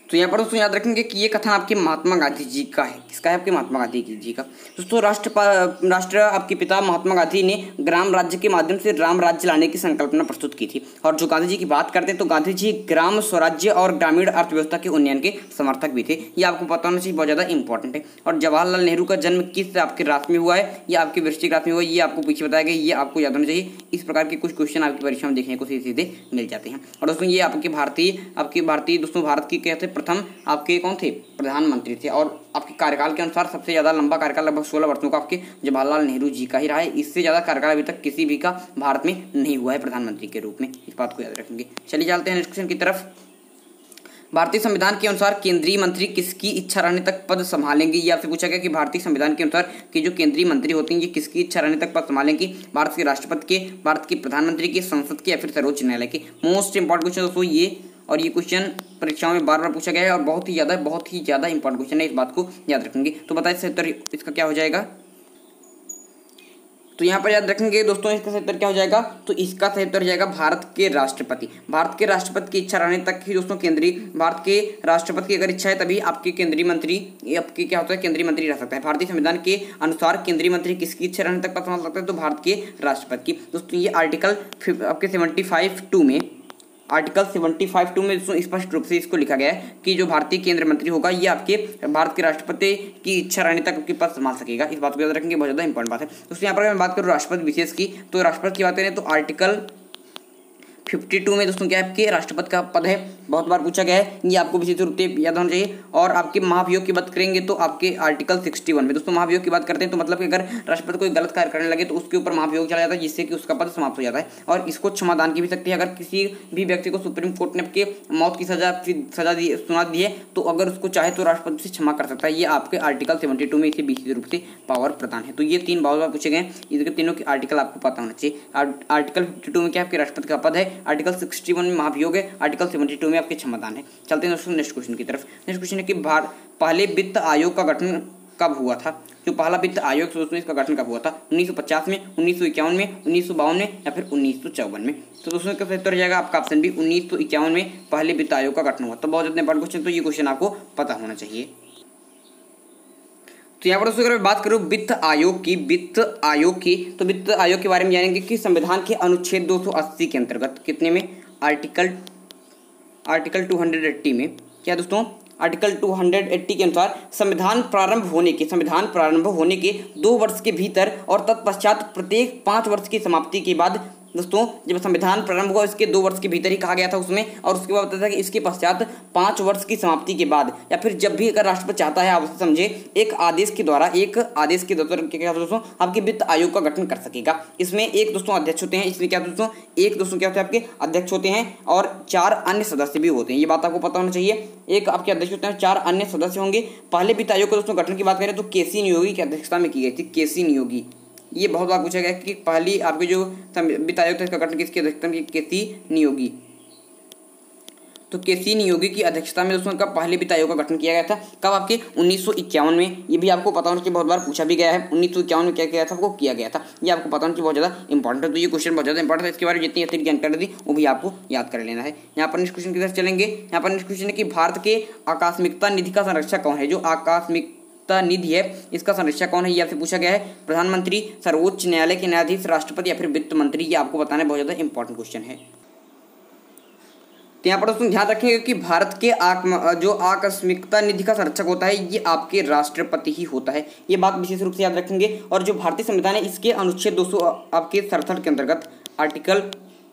तो यहाँ पर दोस्तों याद रखेंगे कि ये कथन आपके महात्मा गांधी जी का है। किसका है? आपके महात्मा गांधी जी का। दोस्तों राष्ट्र आपके पिता महात्मा गांधी ने ग्राम राज्य के माध्यम से राम राज्य लाने की संकल्पना प्रस्तुत की थी। और जो गांधी जी की बात करते हैं तो गांधी जी ग्राम स्वराज्य और ग्रामीण अर्थव्यवस्था के उन्नयन के समर्थक भी थे। ये आपको पता होना चाहिए, बहुत ज़्यादा इंपॉर्टेंट है। और जवाहरलाल नेहरू का जन्म किस आपके राशि में हुआ है? ये आपके वृश्चिक राशि में हुआ है। ये आपको पीछे बताया गया, ये आपको याद होना चाहिए। इस प्रकार के कुछ क्वेश्चन आपकी परीक्षा में देखने को सीधे मिल जाते हैं। और दोस्तों ये आपके भारतीय दोस्तों भारत की कहते प्रथम आपके कौन थे? प्रधानमंत्री थे। और आपके कार्यकाल के अनुसार सबसे ज़्यादा लंबा कार्यकाल लगभग 16 वर्षों का आपके जवाहरलाल नेहरू जी का ही रहा है। इससे ज़्यादा कार्यकाल अभी तक किसी भी का भारत में नहीं हुआ है प्रधानमंत्री के रूप में। इस बात को याद रखेंगे। चलिए चलते हैं नेक्स्ट क्वेश्चन की तरफ। भारतीय संविधान के अनुसार केंद्रीय मंत्री किसकी इच्छा रहने तक पद संभालेंगे? ये आपसे पूछा गया कि भारतीय संविधान के अनुसार कि जो केंद्रीय मंत्री होते हैं ये किसकी इच्छा रहने तक पद संभालेंगे? भारत के राष्ट्रपति के, भारत के प्रधानमंत्री के, संसद के या फिर सर्वोच्च न्यायालय के? मोस्ट इंपॉर्टेंट क्वेश्चन दोस्तों ये। और ये क्वेश्चन परीक्षाओं में बार बार पूछा गया है और बहुत ही ज़्यादा इंपॉर्टेंट क्वेश्चन है। इस बात को याद रखेंगे। तो बताइए सही उत्तर इसका क्या हो जाएगा। तो यहाँ पर याद रखेंगे दोस्तों इसका सही उत्तर क्या हो जाएगा। तो इसका सही उत्तर जाएगा भारत के राष्ट्रपति। भारत के राष्ट्रपति की इच्छा रहने तक ही दोस्तों भारत के राष्ट्रपति की अगर इच्छा है तभी आपके केंद्रीय मंत्री आपके क्या होता है? केंद्रीय मंत्री रह सकता है। भारतीय संविधान के अनुसार केंद्रीय मंत्री किसकी इच्छा रहने तक पद संभाल सकते हैं? तो भारत के राष्ट्रपति की। दोस्तों ये आर्टिकल आपके 75(2) में आर्टिकल 75(2) में स्पष्ट रूप से इसको लिखा गया है कि जो भारतीय केंद्रीय मंत्री होगा ये आपके भारत के राष्ट्रपति की इच्छा रहने तक आपके पद संभाल सकेगा। इस बात को याद रखेंगे, बहुत ज़्यादा इंपॉर्टेंट बात है। दोस्तों यहाँ पर मैं बात करूँ राष्ट्रपति विशेष की, तो राष्ट्रपति की बात करें तो आर्टिकल 52 में दोस्तों क्या आपके राष्ट्रपति का पद है। बहुत बार पूछा गया है, ये आपको विशेष रूप से याद होना चाहिए। और आपके महाभियोग की बात करेंगे तो आपके आर्टिकल 61 में दोस्तों महाभियोग की बात करते हैं तो मतलब कि अगर राष्ट्रपति कोई गलत कार्य करने लगे तो उसके ऊपर महाभियोग चला जाता है जिससे कि उसका पद समाप्त हो जाता है। और इसको क्षमादान की भी सकती है। अगर किसी भी व्यक्ति को सुप्रीम कोर्ट ने आपके मौत की सजा सुना दी है तो अगर उसको चाहे तो राष्ट्रपति से क्षमा कर सकता है। ये आपके आर्टिकल 72 में इसे विशेष रूप से पावर प्रदान है। तो ये 3 बार पूछे गए, इसके तीनों के आर्टिकल आपको पता होना चाहिए। आर्टिकल 52 में क्या आपके राष्ट्रपति का पद है, आर्टिकल 61 में महाभियोग है, आर्टिकल 72 में आपके क्षमादान है। चलते हैं दोस्तों नेक्स्ट क्वेश्चन की तरफ। नेक्स्ट क्वेश्चन है कि पहले वित्त आयोग का गठन कब हुआ था? जो जो पहला वित्त आयोग दोस्तों इसका गठन कब हुआ था? 1950 में, 1951 में, 1952 में या फिर 1954 में। तो दोस्तों इसका उत्तर जाएगा आपका ऑप्शन बी 1951 में पहले वित्त आयोग का गठन हुआ। तो बहुत ज्यादा इंपॉर्टेंट क्वेश्चन, तो ये क्वेश्चन आपको पता होना चाहिए। तो यहाँ पर दोस्तों अगर मैं बात करूँ वित्त आयोग की, तो वित्त आयोग के बारे में जानेंगे कि संविधान के अनुच्छेद 280 के अंतर्गत कितने में, आर्टिकल 280 में, क्या दोस्तों, आर्टिकल 280 के अनुसार संविधान प्रारंभ होने के 2 वर्ष के भीतर और तत्पश्चात प्रत्येक 5 वर्ष की समाप्ति के बाद, दोस्तों जब संविधान प्रारंभ हुआ इसके 2 वर्ष के भीतर ही कहा गया था उसमें, और उसके बाद बताया था कि इसके पश्चात 5 वर्ष की समाप्ति के बाद या फिर जब भी अगर राष्ट्रपति चाहता है, आप समझे, एक आदेश के द्वारा क्या दोस्तों आपके वित्त आयोग का गठन कर सकेगा। इसमें एक दोस्तों अध्यक्ष होते हैं, इसमें क्या दोस्तों एक दोस्तों क्या होते हैं आपके अध्यक्ष होते हैं और 4 अन्य सदस्य भी होते हैं। ये बात आपको पता होना चाहिए। एक आपके अध्यक्ष होते हैं, 4 अन्य सदस्य होंगे। पहले वित्त आयोग का दोस्तों गठन की बात करें तो केसी नियोगी की अध्यक्षता में की गई थी, केसी नियोगी। ये बहुत बार पूछा गया कि पहली आपके जो वित्त आयोग था इसका गठन किसकी अध्यक्षता में, केसी नियोगी। तो केसी नियोगी की अध्यक्षता में दोस्तों का पहले वित्त आयोग का गठन किया गया था। कब? आपके 1951 में। ये भी आपको पता होना चाहिए, बहुत बार पूछा भी गया है। 1951 में क्या किया था, आपको किया गया था। ये आपको पता होना चाहिए, बहुत ज़्यादा इंपॉर्टेंट है। तो ये क्वेश्चन बहुत ज़्यादा इंपॉर्टेंट है, इसके बारे में जितनी अतिरिक्त जानकारी दी वो भी आपको याद कर लेना है। यहाँ पर नेक्स्ट क्वेश्चन की तरफ चलेंगे। यहाँ पर नेक्स्ट क्वेश्चन है कि भारत के आकस्मिकता निधि का संरक्षक कौन है? जो आकस्मिकता निधि है इसका संरक्षक कौन है, ये आपसे पूछा गया है। प्रधानमंत्री, सर्वोच्च न्यायालय के न्यायाधीश, राष्ट्रपति या फिर वित्त मंत्री? ये आपको बताना बहुत ज़्यादा इंपॉर्टेंट क्वेश्चन है। तो यहाँ पर दोस्तों ध्यान रखेंगे कि भारत के जो आकस्मिकता निधि का संरक्षक होता है ये आपके राष्ट्रपति ही होता है। ये बात विशेष रूप से याद रखेंगे। और जो भारतीय संविधान है इसके अनुच्छेद 267 के अंतर्गत, आर्टिकल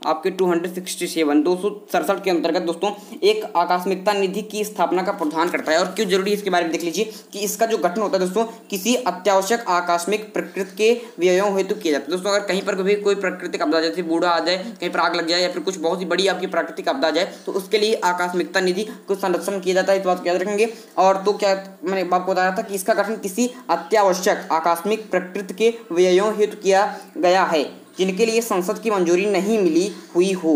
आपके 267 के अंतर्गत दोस्तों एक आकस्मिकता निधि की स्थापना का प्रावधान करता है। और क्यों जरूरी है इसके बारे में देख लीजिए कि इसका जो गठन होता है दोस्तों किसी अत्यावश्यक आकस्मिक प्रकृति के व्ययों हेतु किया जाता है। दोस्तों अगर कहीं पर भी कोई प्राकृतिक आपदा जैसे बूढ़ा आ जाए, कहीं पर आग लग जाए या फिर कुछ बहुत ही बड़ी आपकी प्राकृतिक आपदा आ जाए तो उसके लिए आकस्मिकता निधि को संरक्षण किया जाता है। इस बात को याद रखेंगे। और तो क्या मैंने आपको बताया था कि इसका गठन किसी अत्यावश्यक आकस्मिक प्रकृति के व्ययों हेतु किया गया है जिनके लिए संसद की मंजूरी नहीं मिली हुई हो।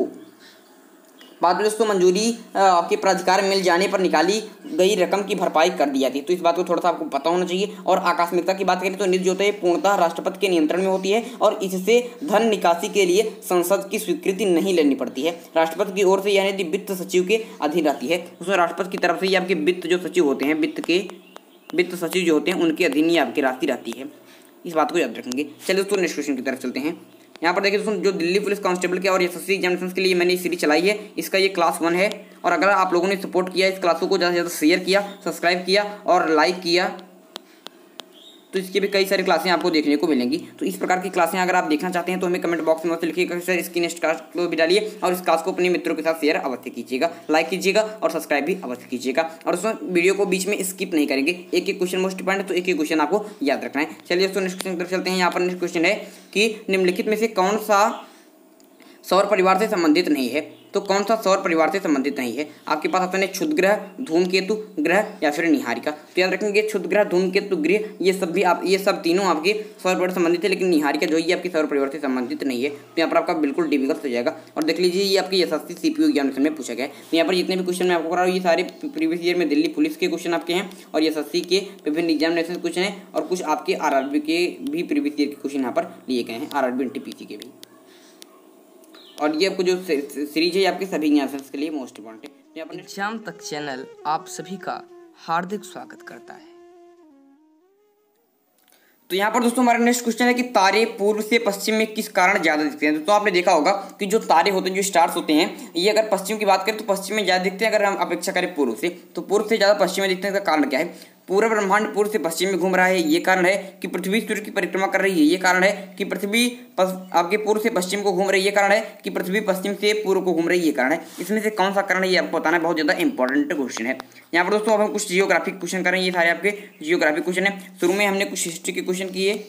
बाद में दोस्तों मंजूरी आपके प्राधिकार मिल जाने पर निकाली गई रकम की भरपाई कर दी जाती है। तो इस बात को थोड़ा सा आपको पता होना चाहिए। और आकस्मिकता की बात करें तो निधि जो होता है पूर्णतः राष्ट्रपति के नियंत्रण में होती है और इससे धन निकासी के लिए संसद की स्वीकृति नहीं लेनी पड़ती है। राष्ट्रपति की ओर से यह निधि वित्त सचिव के अधीन रहती है। उसमें राष्ट्रपति की तरफ से ये आपके वित्त जो सचिव होते हैं, वित्त सचिव जो होते हैं उनके अधीन ही आपकी राशि रहती है। इस बात को याद रखेंगे। चलिए दोस्तों नेक्स्ट क्वेश्चन की तरफ चलते हैं। यहाँ पर देखिए दोस्तों जो दिल्ली पुलिस कांस्टेबल के और एसएससी एग्जामिनेशन के लिए मैंने सीरीज चलाई है, इसका ये क्लास 1 है। और अगर आप लोगों ने सपोर्ट किया, इस क्लासों को ज़्यादा से ज़्यादा शेयर किया, सब्सक्राइब किया और लाइक किया तो इसके भी कई सारी क्लासें आपको देखने को मिलेंगी। तो इस प्रकार की क्लासें अगर आप देखना चाहते हैं तो हमें कमेंट बॉक्स में लिखिएगा सर इसकी नेक्स्ट क्लास को भी डालिए और इस क्लास को अपने मित्रों के साथ शेयर अवश्य कीजिएगा, लाइक कीजिएगा और सब्सक्राइब भी अवश्य कीजिएगा। और उसमें वीडियो को बीच में स्किप नहीं करेंगे। एक एक क्वेश्चन मोस्ट इंपॉर्टेंट है तो एक एक क्वेश्चन आपको याद रखना है। चलिए दोस्तों नेक्स्ट क्वेश्चन की तरफ चलते हैं। यहाँ पर नेक्स्ट क्वेश्चन है कि निम्नलिखित में से कौन सा सौर परिवार से संबंधित नहीं है? तो कौन सा सौर परिवार से संबंधित नहीं है? आपके पास ऑप्शन है क्षुद्र ग्रह, धूमकेतु ग्रह या फिर निहारिका। तो याद रखेंगे क्षुद्र ग्रह, धूमकेतु ग्रह ये सब तीनों आपके सौर परिवार से संबंधित है, लेकिन निहारिका जो है आपके सौर परिवार से संबंधित नहीं है। तो यहाँ पर आपका बिल्कुल डिफिकल्ट हो जाएगा। और देख लीजिए ये आपके एसएससी सीपीयू एग्जामिनेशन में पूछा गया है। तो यहाँ पर जितने भी क्वेश्चन मैं आपको करा रहा हूँ ये सारे प्रीवियस ईयर में दिल्ली पुलिस के क्वेश्चन आपके हैं और एसएससी के विभिन्न एग्जामिनेशन क्वेश्चन हैं और कुछ आपके आरआरबी के भी प्रीवियस ईयर के क्वेश्चन यहाँ पर लिए गए हैं, आरआरबी एनटीपीसी के भी। और ये आपको जो सीरीज है आपके सभी एग्जाम्स के लिए मोस्ट इंपॉर्टेंट है। एग्जाम तक चैनल आप सभी का हार्दिक स्वागत करता है। तो यहाँ पर दोस्तों हमारा नेक्स्ट क्वेश्चन है कि तारे पूर्व से पश्चिम में किस कारण ज्यादा दिखते हैं? तो आपने देखा होगा कि जो तारे होते हैं, जो स्टार्स होते हैं, ये अगर पश्चिम की बात करें तो पश्चिम में ज्यादा दिखते हैं। अगर हम अपेक्षा करें पूर्व से तो पूर्व से ज्यादा पश्चिम में दिखते हैं। इसका कारण क्या है? पूरा ब्रह्मांड पूर्व से पश्चिम में घूम रहा है, ये कारण है। कि पृथ्वी सूर्य की परिक्रमा कर रही है, ये कारण है। कि पृथ्वी आपके पूर्व से पश्चिम को घूम रही है, ये कारण है। कि पृथ्वी पश्चिम से पूर्व को घूम रही है, ये कारण है। इसमें से कौन सा कारण है ये आपको बताना बहुत ज्यादा इंपॉर्टेंट क्वेश्चन है। यहाँ पर दोस्तों अब हम कुछ जियोग्राफिक क्वेश्चन करें। ये सारे आपके जियोग्राफिक क्वेश्चन है। शुरू में हमने कुछ हिस्ट्री के क्वेश्चन किए,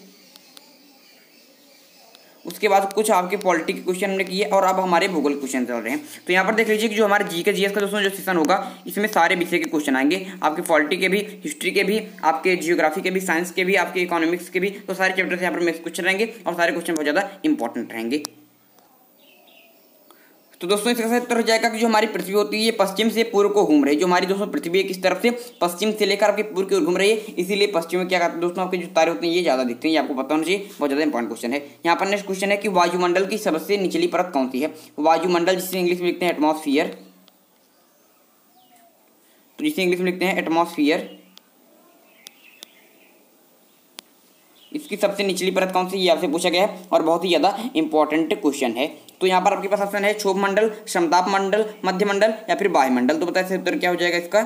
उसके बाद कुछ आपके पॉलिटी के क्वेश्चन हमने किए और अब हमारे भूगोल क्वेश्चन चल रहे हैं। तो यहाँ पर देख लीजिए कि जो हमारे जी के जीएस का दोस्तों जो सेशन होगा इसमें सारे विषय के क्वेश्चन आएंगे, आपके पॉलिटी के भी, हिस्ट्री के भी, आपके जियोग्राफी के भी, साइंस के भी, आपके इकोनॉमिक्स के भी। तो सारे चैप्टर से यहाँ पर मिक्स क्वेश्चन रहेंगे और सारे क्वेश्चन बहुत ज़्यादा इंपॉर्टेंट रहेंगे। तो दोस्तों इसका सही उत्तर हो जाएगा कि जो हमारी पृथ्वी होती है ये पश्चिम से पूर्व को घूम रही है। जो हमारी दोस्तों पृथ्वी है किस तरफ से, पश्चिम से लेकर आपके पूर्व की ओर घूम रही है, इसीलिए पश्चिम में क्या कहते हैं दोस्तों आपके जो तारे होते हैं ये ज्यादा दिखते हैं। ये आपको पता होना चाहिए, बहुत ज्यादा इंपॉर्टेंट क्वेश्चन है। यहाँ पर नेक्स्ट क्वेश्चन है कि वायुमंडल की सबसे निचली परत कौन सी है। वायुमंडल जिसे इंग्लिश में लिखते हैं एटमॉस्फियर, तो जिसे इंग्लिश में लिखते हैं एटमॉस्फियर, इसकी सबसे निचली परत कौन सी, ये आपसे पूछा गया है और बहुत ही ज्यादा इंपॉर्टेंट क्वेश्चन है। तो यहाँ पर आपके पास ऑप्शन है क्षोभ मंडल, समताप मंडल, मध्य मंडल या फिर वायुमंडल। तो बताइए सही उत्तर क्या हो जाएगा इसका।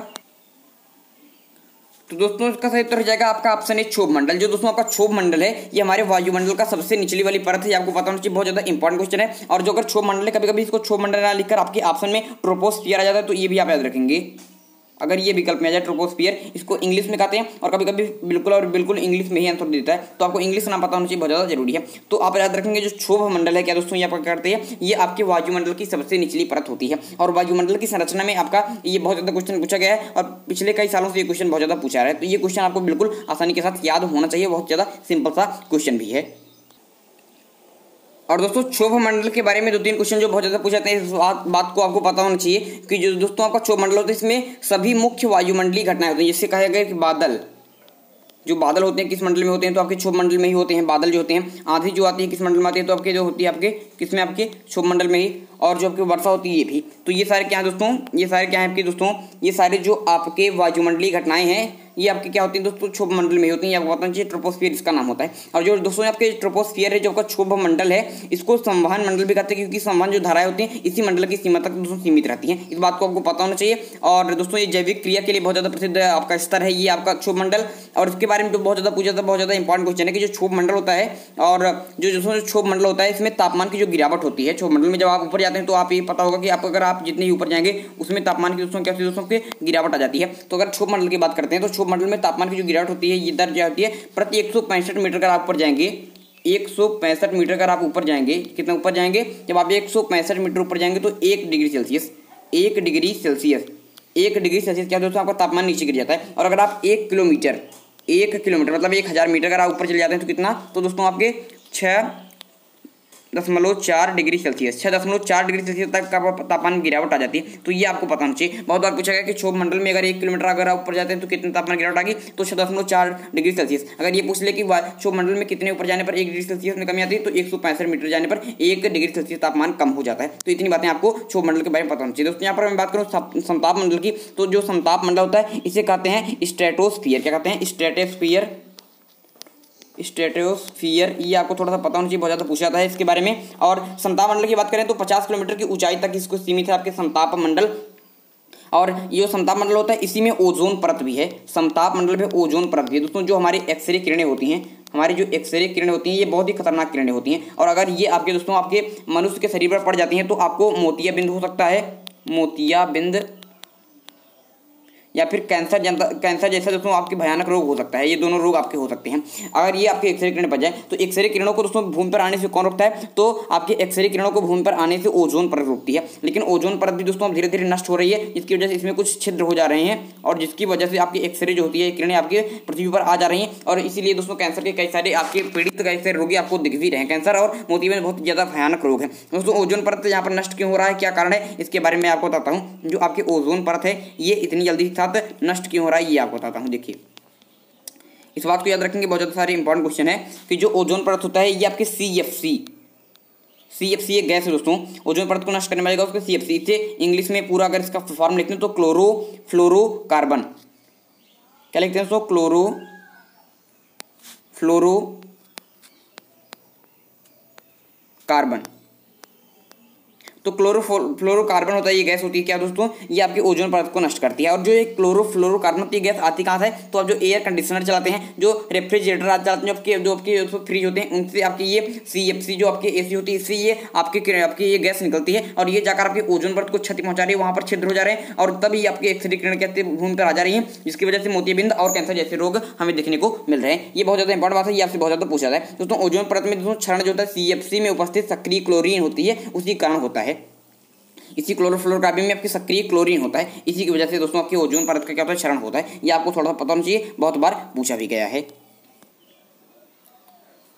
तो दोस्तों इसका सही उत्तर हो जाएगा आपका ऑप्शन है क्षोभ मंडल। जो दोस्तों आपका क्षोभ मंडल है ये हमारे वायुमंडल का सबसे निचली वाली परत है। ये आपको पता होना चाहिए, बहुत ज्यादा इंपॉर्टेंट क्वेश्चन है। और जो अगर क्षोभ मंडल है, कभी कभी इसको क्षोभ मंडल ना लिखकर आपके ऑप्शन में ट्रोपोस्फियर आ जाता है, तो ये भी आप याद रखेंगे। अगर ये विकल्प में आ जाए ट्रोपोस्फियर, इसको इंग्लिश में कहते हैं और कभी कभी बिल्कुल और बिल्कुल इंग्लिश में ही आंसर देता है, तो आपको इंग्लिश नाम पता होना चाहिए, बहुत ज़्यादा जरूरी है। तो आप याद रखेंगे जो क्षोभ मंडल है क्या दोस्तों, ये आप करते हैं ये आपके वायुमंडल की सबसे निचली परत होती है। और वायुमंडल की संरचना में आपका ये बहुत ज़्यादा क्वेश्चन पूछा गया है और पिछले कई सालों से ये क्वेश्चन बहुत ज़्यादा पूछा रहा है। तो ये क्वेश्चन आपको बिल्कुल आसानी के साथ याद होना चाहिए, बहुत ज़्यादा सिंपल सा क्वेश्चन भी है। और दोस्तों क्षोभ मंडल के बारे में 2-3 क्वेश्चन जो बहुत ज़्यादा पूछे जाते हैं, इस बात को आपको पता होना चाहिए कि जो दोस्तों आपका क्षोभ मंडल होता है इसमें सभी मुख्य वायुमंडलीय घटनाएं होती हैं। जिससे कहा गया कि बादल, जो बादल होते हैं किस मंडल में होते हैं, तो आपके क्षोभ मंडल में ही होते हैं। बादल जो होते हैं, आंधी जो आती है किस मंडल में आती है, तो आपके जो होती है आपके किसमें, आपके क्षोभ मंडल में ही। और जो आपकी वर्षा होती है ये भी। तो ये सारे क्या है दोस्तों, ये सारे क्या है आपके दोस्तों, ये सारे जो आपके वायुमंडलीय घटनाएं हैं ये आपके क्या होती है दोस्तों, क्षोभ मंडल में होती हैं। आपको बताना चाहिए ट्रोपोस्फियर इसका नाम होता है। और जो दोस्तों आपके ट्रोपोस्फियर है, जो आपका क्षोभ मंडल है, इसको संवहन मंडल भी कहते हैं, क्योंकि संवहन जो धाराएं होती हैं इसी मंडल की सीमा तक दोस्तों सीमित रहती हैं। इस बात को आपको पता होना चाहिए। और दोस्तों ये जैविक क्रिया के लिए बहुत ज़्यादा प्रसिद्ध आपका स्तर है ये आपका क्षोभ मंडल। और इसके बारे में जो बहुत ज़्यादा पूछा था, बहुत ज़्यादा इंपॉर्टेंट क्वेश्चन है कि जो क्षोभ मंडल होता है और जो दोस्तों क्षोभ मंडल होता है इसमें तापमान की जो गिरावट होती है क्षोभ मंडल में, जब आप ऊपर जाते हैं तो आप ये पता होगा कि आप अगर आप जितने ही ऊपर जाएंगे उसमें तापमान की दोस्तों क्या होती है दोस्तों की गिरावट आ जाती है। तो अगर क्षोभ मंडल की बात करते हैं तो क्षोभ मंडल में तापमान की जो गिरावट होती है ये दर क्या होती है, प्रति 165 मीटर अगर आप ऊपर जाएंगे, 165 मीटर अगर आप ऊपर जाएंगे, कितना ऊपर जाएंगे, जब आप 165 मीटर ऊपर जाएंगे तो 1 degree Celsius, 1 degree Celsius, 1 degree Celsius क्या दोस्तों आपका तापमान नीचे गिर जाता है। और अगर आप 1 किलोमीटर मतलब 1000 मीटर अगर आप ऊपर चले जाते हैं तो कितना, तो दोस्तों आपके 6.4 डिग्री सेल्सियस, 6.4 डिग्री सेल्सियस तक का तापमान गिरावट आ जाती है। तो ये आपको पता होना चाहिए। बहुत बार पूछा गया कि क्षोभ मंडल में अगर 1 किलोमीटर अगर आप ऊपर जाते हैं तो कितने तापमान गिरावट आ गई, तो 6.4 डिग्री सेल्सियस। अगर ये पूछ ले कि क्षोभ मंडल में कितने ऊपर जाने पर 1 डिग्री सेल्सियस में कमी आती है, तो 165 मीटर जाने पर 1 डिग्री सेल्सियस तापमान कम हो जाता है। तो इतनी बातें आपको क्षोभ मंडल के बारे में पता होना चाहिए। दोस्तों यहाँ पर मैं बात करूँ समताप मंडल की, तो जो समताप मंडल होता है इसे कहते हैं स्ट्रेटोस्फियर। क्या कहते हैं, स्ट्रेटोस्फियर, स्ट्रेटोस्फियर। ये आपको थोड़ा सा पता होना चाहिए, बहुत ज़्यादा पूछा जाता है इसके बारे में। और समताप मंडल की बात करें तो 50 किलोमीटर की ऊंचाई तक इसको सीमित है आपके समताप मंडल। और ये जो समताप मंडल होता है इसी में ओजोन परत भी है। समताप मंडल में ओजोन परत भी है दोस्तों। जो हमारी एक्सरे किरणें होती हैं, हमारी जो एक्सरे किरणें होती हैं ये बहुत ही खतरनाक किरणें होती हैं। और अगर ये आपके दोस्तों आपके मनुष्य के शरीर पर पड़ जाती हैं तो आपको मोतियाबिंद हो सकता है, मोतियाबिंद, या फिर कैंसर जैसा दोस्तों आपके भयानक रोग हो सकता है। ये दोनों रोग आपके हो सकते हैं अगर ये आपके एक्सरे किरण पर जाए। तो एक्सरे किरणों को दोस्तों भूमि पर आने से कौन रोकता है, तो आपके एक्सरे किरणों को भूमि पर आने से ओजोन परत रोकती है। लेकिन ओजोन परत भी दोस्तों धीरे धीरे नष्ट हो रही है, जिसकी वजह से इसमें कुछ छिद्र हो जा रहे हैं और जिसकी वजह से आपकी एक्सरे जो होती है किरणें आपके पृथ्वी पर आ जा रही हैं। और इसीलिए दोस्तों कैंसर के कई सारे आपके पीड़ित कई सारे रोगी आपको दिख भी रहे हैं। कैंसर और मोतियाबिंद बहुत ज़्यादा भयानक रोग है दोस्तों। ओजोन परत यहाँ पर नष्ट क्यों हो रहा है, क्या कारण है, इसके बारे में आपको बताता हूँ। जो आपकी ओजोन परत है ये इतनी जल्दी के साथ नष्ट क्यों हो रहा है ये आपको बताता हूँ। देखिए इस बात को याद रखेंगे, बहुत ज़्यादा सारे इंपॉर्टेंट क्वेश्चन है कि जो ओजोन परत होता है ये आपके CFC एक गैस है दोस्तों। ओजोन परत को नष्ट करने वाला उसको CFC से इंग्लिश में पूरा अगर इसका फॉर्म लिखते हैं तो क्लोरोफ्लोरोकार्बन। क्या लिखते हैं दोस्तों, क्लोरोफ्लोरोकार्बन। तो क्लोरोफ्लोरोकार्बन होता है, ये गैस होती है क्या दोस्तों, ये आपकी ओजोन परत को नष्ट करती है। और जो ये क्लोरोफ्लोरोकार्बन होती है गैस आती कहाँ से, तो आप जो एयर कंडीशनर चलाते हैं, जो रेफ्रिजरेटर आते चलाते हैं, जो आपके फ्रिज होते हैं, उनसे आपकी ये CFC जो आपकी AC होती है इससे ये आपकी ये गैस निकलती है और ये जाकर आपकी ओजोन परत को क्षति पहुंचा रही है, वहाँ पर छिद्र हो जा रहे हैं और तभी आपकी एक्सरे किरण कहते भूमि पर आ जा रही है, जिसकी वजह से मोतियाबिंद और कैंसर जैसे रोग हमें देखने को मिल रहे हैं। ये बहुत ज़्यादा इंपॉर्टेंट बात है, ये आपसे बहुत ज़्यादा पूछा जाता है दोस्तों। ओजोन परत में दोस्तों क्षरण जो होता है CFC में उपस्थित सक्रिय क्लोरीन होती है, उसी कारण होता है। इसी क्लोरोफ्लोरोकार्बन में आपकी सक्रिय क्लोरीन होता है, इसी की वजह से दोस्तों आपकी ओजोन परत का क्या होता है, क्षरण होता है। ये आपको थोड़ा सा पता होना चाहिए, बहुत बार पूछा भी गया है।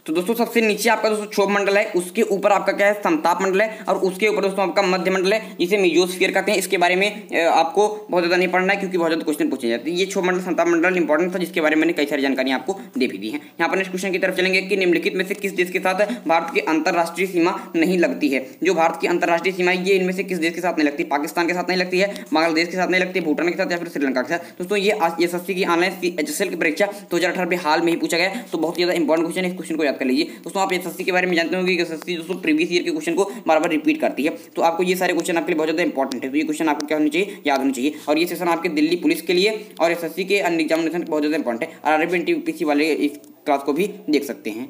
तो दोस्तों सबसे नीचे आपका दोस्तों क्षोभ मंडल है, उसके ऊपर आपका क्या है समताप मंडल है, और उसके ऊपर दोस्तों आपका मध्य मंडल है, जिसे मेसोस्फीयर कहते हैं। इसके बारे में आपको बहुत ज़्यादा नहीं पढ़ना है क्योंकि बहुत ज़्यादा क्वेश्चन पूछे जाते हैं। ये क्षोभ मंडल समताप मंडल इंपॉर्टेंट था, जिसके बारे में मैंने कई सारी जानकारी आपको दे भी दी है। यहाँ पर नेक्स्ट क्वेश्चन की तरफ चलेंगे कि निम्नलिखित में से किस देश के साथ भारत की अंतर्राष्ट्रीय सीमा नहीं लगती है। जो भारत की अंतर्राष्ट्रीय सीमा है ये इनमें से किस देश के साथ नहीं लगती। पाकिस्तान के साथ नहीं लगती है, बांग्लादेश के साथ नहीं लगती, भूटान के साथ या फिर श्रीलंका के साथ। दोस्तों ये एसएससी की ऑनलाइन HSL की परीक्षा 2018 में हाल में ही पूछा गया, तो बहुत ज़्यादा इंपॉर्टेंट क्वेश्चन है, इस क्वेश्चन को याद कर लीजिए। दोस्तों आप एसएससी के बारे में जानते होंगे कि एसएससी दोस्तों प्रीवियस ईयर के क्वेश्चन को बार बार रिपीट करती है, तो आपको ये सारे क्वेश्चन आपके लिए बहुत ज़्यादा इंपॉर्टेंट है। तो ये क्वेश्चन आपको क्या होनी चाहिए, याद होनी चाहिए। और ये सेशन आपके दिल्ली पुलिस के लिए और एसएससी के अन्य एग्जामिनेशन बहुत ज़्यादा इंपॉर्टेंट है। RRB NTPC वाले इस क्लास को भी देख सकते हैं।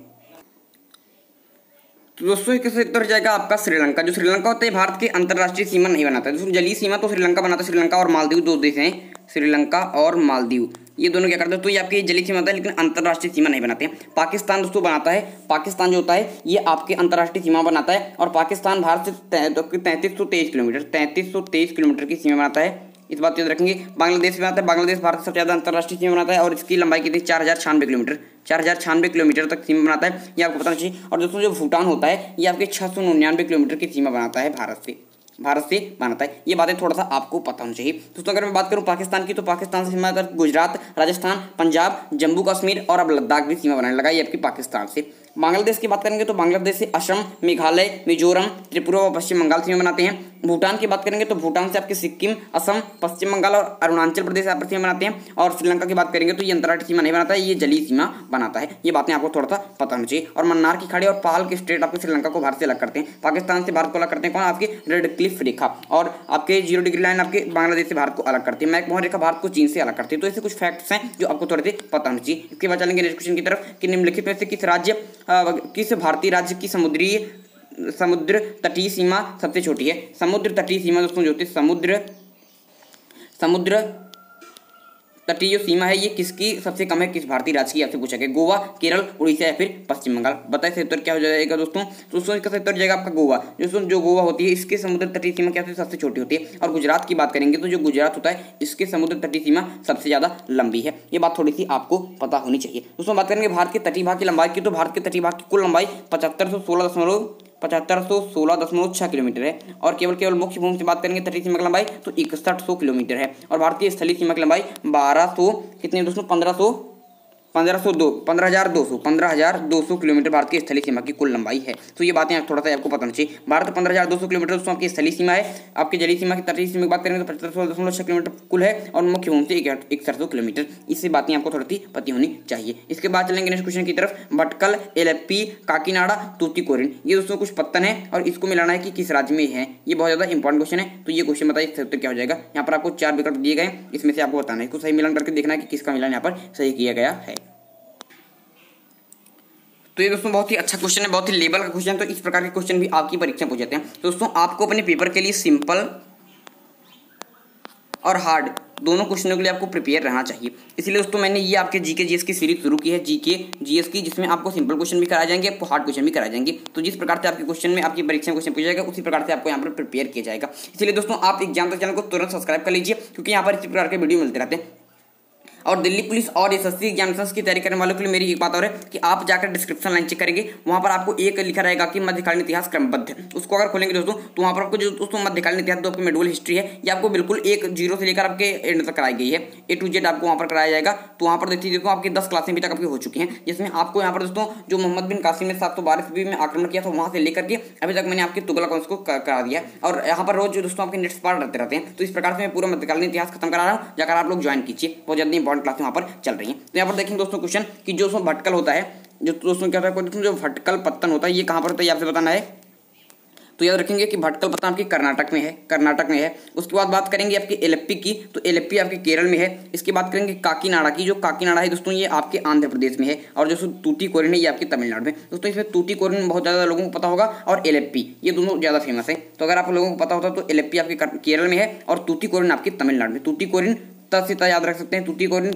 तो दोस्तों इसके उत्तर जाएगा आपका श्रीलंका। जो श्रीलंका होता है भारत की अंतर्राष्ट्रीय सीमा नहीं बनाता है। दोस्तों जलीय सीमा तो श्रीलंका बनाता है। श्रीलंका और मालदीव दो देश हैं, श्रीलंका और मालदीव, ये दोनों क्या करते हैं, तो ये आपकी जलीय सीमा होता है लेकिन अंतर्राष्ट्रीय सीमा नहीं बनाते हैं। पाकिस्तान दोस्तों बनाता है। पाकिस्तान जो होता है ये आपके अंतर्राष्ट्रीय सीमा बनाता है, और पाकिस्तान भारत से 3323 किलोमीटर की सीमा बनाता है, इस बात याद रखेंगे। बांग्लादेश में आता है, बांग्लादेश भारत से सबसे ज़्यादा अंतर्राष्ट्रीय सीमा बनाता है, और इसकी लंबाई कितनी 4096 किलोमीटर तक सीमा बनाता है, ये आपको पता चाहिए। और दोस्तों जो भूटान होता है ये आपके 699 किलोमीटर की सीमा बनाता है, भारत से बनाता है। ये बातें थोड़ा सा आपको पता होनी चाहिए। दोस्तों अगर मैं बात करूं पाकिस्तान की, तो पाकिस्तान से सीमा अगर गुजरात, राजस्थान, पंजाब, जम्मू कश्मीर और अब लद्दाख भी सीमा बनाने लगा, ये आपकी पाकिस्तान से। बांग्लादेश की बात करेंगे तो बांग्लादेश से असम, मेघालय, मिजोरम, त्रिपुरा और पश्चिम बंगाल सीमा बनाते हैं। भूटान की बात करेंगे तो भूटान से आपके सिक्किम, असम, पश्चिम बंगाल और अरुणाचल प्रदेश यहाँ पर सीमा बनाते हैं। और श्रीलंका की बात करेंगे तो ये अंतर्राष्ट्रीय सीमा नहीं बनाता है, ये जलीय सीमा बनाता है। ये बातें आपको थोड़ा सा पता होनी चाहिए। और मन्नार की खाड़ी और पाल के स्टेट आपके श्रीलंका को भारत से अलग करते हैं। पाकिस्तान से भारत को अलग करते हैं कौन, आपकी रेड क्लिफ रेखा, और आपके 0 डिग्री लाइन आपके बांग्लादेश से भारत को अलग करती है। मैकमोहन रेखा भारत को चीन से अलग करती है। तो ऐसे कुछ फैक्ट्स हैं जो आपको थोड़े से पता होनी चाहिए। इसके बाद चलेंगे नेक्स्ट क्वेश्चन की तरफ कि निम्नलिखित में से किस भारतीय राज्य की समुद्र तटीय सीमा सबसे छोटी है। समुद्र तटीय सीमा दोस्तों जो होती है समुद्र तटीय जो सीमा है ये किसकी सबसे कम है, किस भारतीय राज्य की, आपसे पूछा गया। गोवा, केरल, उड़ीसा या फिर पश्चिम बंगाल। बताइए सही उत्तर क्या हो जाएगा दोस्तों। दोस्तों इसका सही उत्तर जाएगा आपका गोवा। दोस्तों जो गोवा होती है इसके समुद्र तटीय सीमा क्या सबसे छोटी होती है। और गुजरात की बात करेंगे तो जो गुजरात होता है इसके समुद्र तटीय सीमा सबसे ज़्यादा लंबी है। ये बात थोड़ी सी आपको पता होनी चाहिए। दोस्तों बात करेंगे भारत के तटीय भाग की लंबाई की, तो भारत के तटीय भाग की कुल लंबाई 7516.6 किलोमीटर है। और केवल मुख्य भूमि से बात करेंगे तटीय सीमा की लंबाई तो 6100 किलोमीटर है। और भारतीय स्थलीय सीमा की लंबाई 1200 कितनी दोस्तों 15,200 किलोमीटर भारत की स्थलीय सीमा की कुल लंबाई है। तो ये बातें थोड़ा सा आपको पता होनी चाहिए। भारत 15,200 किलोमीटर दोस्तों आपकी स्थलीय सीमा है। आपकी जलीय सीमा की तटीय सीमा की बात करेंगे तो 75.6 किलोमीटर कुल है, और मुख्य भूमि से 6100 किलोमीटर। इससे बातें आपको थोड़ी सी पता होनी चाहिए। इसके बाद चलेंगे नेक्स्ट क्वेश्चन की तरफ। भटकल, एलेप्पी, काकीनाडा, तूतीकोरिन, ये दोस्तों कुछ पत्तन है और इसको मिलाना है कि किस राज्य में है। ये बहुत ज़्यादा इंपॉर्टेंट क्वेश्चन है। तो ये क्वेश्चन बताइए इसका उत्तर क्या हो जाएगा। यहाँ पर आपको 4 विकल्प दिए गए, इसमें से आपको बताना है, इसको सही मिलान करके देखना है कि किसका मिलान यहाँ पर सही किया गया है। तो ये दोस्तों बहुत ही अच्छा क्वेश्चन है, बहुत ही लेवल का क्वेश्चन है। तो इस प्रकार के क्वेश्चन भी आपकी परीक्षा पूछ जाते हैं। दोस्तों आपको अपने पेपर के लिए सिंपल और हार्ड दोनों क्वेश्चनों के लिए आपको प्रिपेयर रहना चाहिए। इसलिए दोस्तों मैंने ये आपके जीके जीएस की सीरीज शुरू की है, जीके जीएस की, जिसमें आपको सिंपल क्वेश्चन भी कराए जाएंगे, आपको हार्ड क्वेश्चन भी कराए जाएंगे। तो जिस प्रकार से आपके क्वेश्चन में आपकी परीक्षा में क्वेश्चन पूछा जाएगा उसी प्रकार से आपको यहाँ पर प्रिपेयर किया जाएगा। इसलिए दोस्तों आप एग्जाम तक चैनल को तुरंत सब्सक्राइब कर लीजिए, क्योंकि यहाँ पर इसी प्रकार के वीडियो मिलते रहते हैं। और दिल्ली पुलिस और एसएससी एग्जामिनेशंस की तैयारी करने वालों के लिए मेरी एक बात और है कि आप जाकर डिस्क्रिप्शन लाइन चेक करेंगे, वहां पर आपको एक लिखा रहेगा कि मध्यकालीन इतिहास क्रमबद्ध। उसको अगर खोलेंगे दोस्तों तो वहां पर आपको जो दोस्तों मध्यकालीन इतिहास जो आपकी मेडुअल हिस्ट्री है ये आपको बिल्कुल 0 से लेकर आपके एंड तक कराई गई है। A to Z आपको वहां पर कराया जाएगा। तो वहां पर देखिए दोस्तों आपकी 10 क्लासें अभी तक आपकी हो चुकी हैं, जिसमें आपको यहाँ पर दोस्तों जो मोहम्मद बिन कासिम ने 712 ईस्वी में आक्रमण किया था वहां से लेकर के अभी तक मैंने आपकी तुगलक वंश को करा दिया। और यहाँ पर रोज दोस्तों आपके नेट्स पार रहते हैं। तो इस प्रकार से मैं पूरा मध्यकालीन इतिहास खत्म करा रहा हूँ, जाकर आप लोग ज्वाइन कीजिए, बहुत ज्यादा इंपॉर्टेंट क्लास वहाँ पर चल रही है। तो यहाँ पर देखेंगे दोस्तों क्वेश्चन कि जो उसमें भटकल होता है, जो दोस्तों क्या होता है, जो भटकल पत्तन होता है ये कहाँ पर होता है आपसे बताना है। तो याद रखेंगे कि भटकल पत्तन आपकी कर्नाटक में है। उसके बाद बात करेंगे आपकी एलेप्पी की, तो एलेप्पी आपके केरल में है। इसके बाद करेंगे काकीनाडा की, जो काकीनाडा है दोस्तों ये आपके आंध्र प्रदेश में है। और जो तूतीकोरिन है ये आपकी तमिलनाडु में। दोस्तों इसमें तूतीकोरिन बहुत ज़्यादा लोगों को पता होगा और एलेप्पी ये दोनों ज़्यादा फेमस है। तो अगर आप लोगों को पता होता तो एलेप्पी आपके केरल में है और तूतीकोरिन आपकी तमिलनाडु में। तूतीकोरिन तथा याद रख सकते हैं, तूतीकोरिन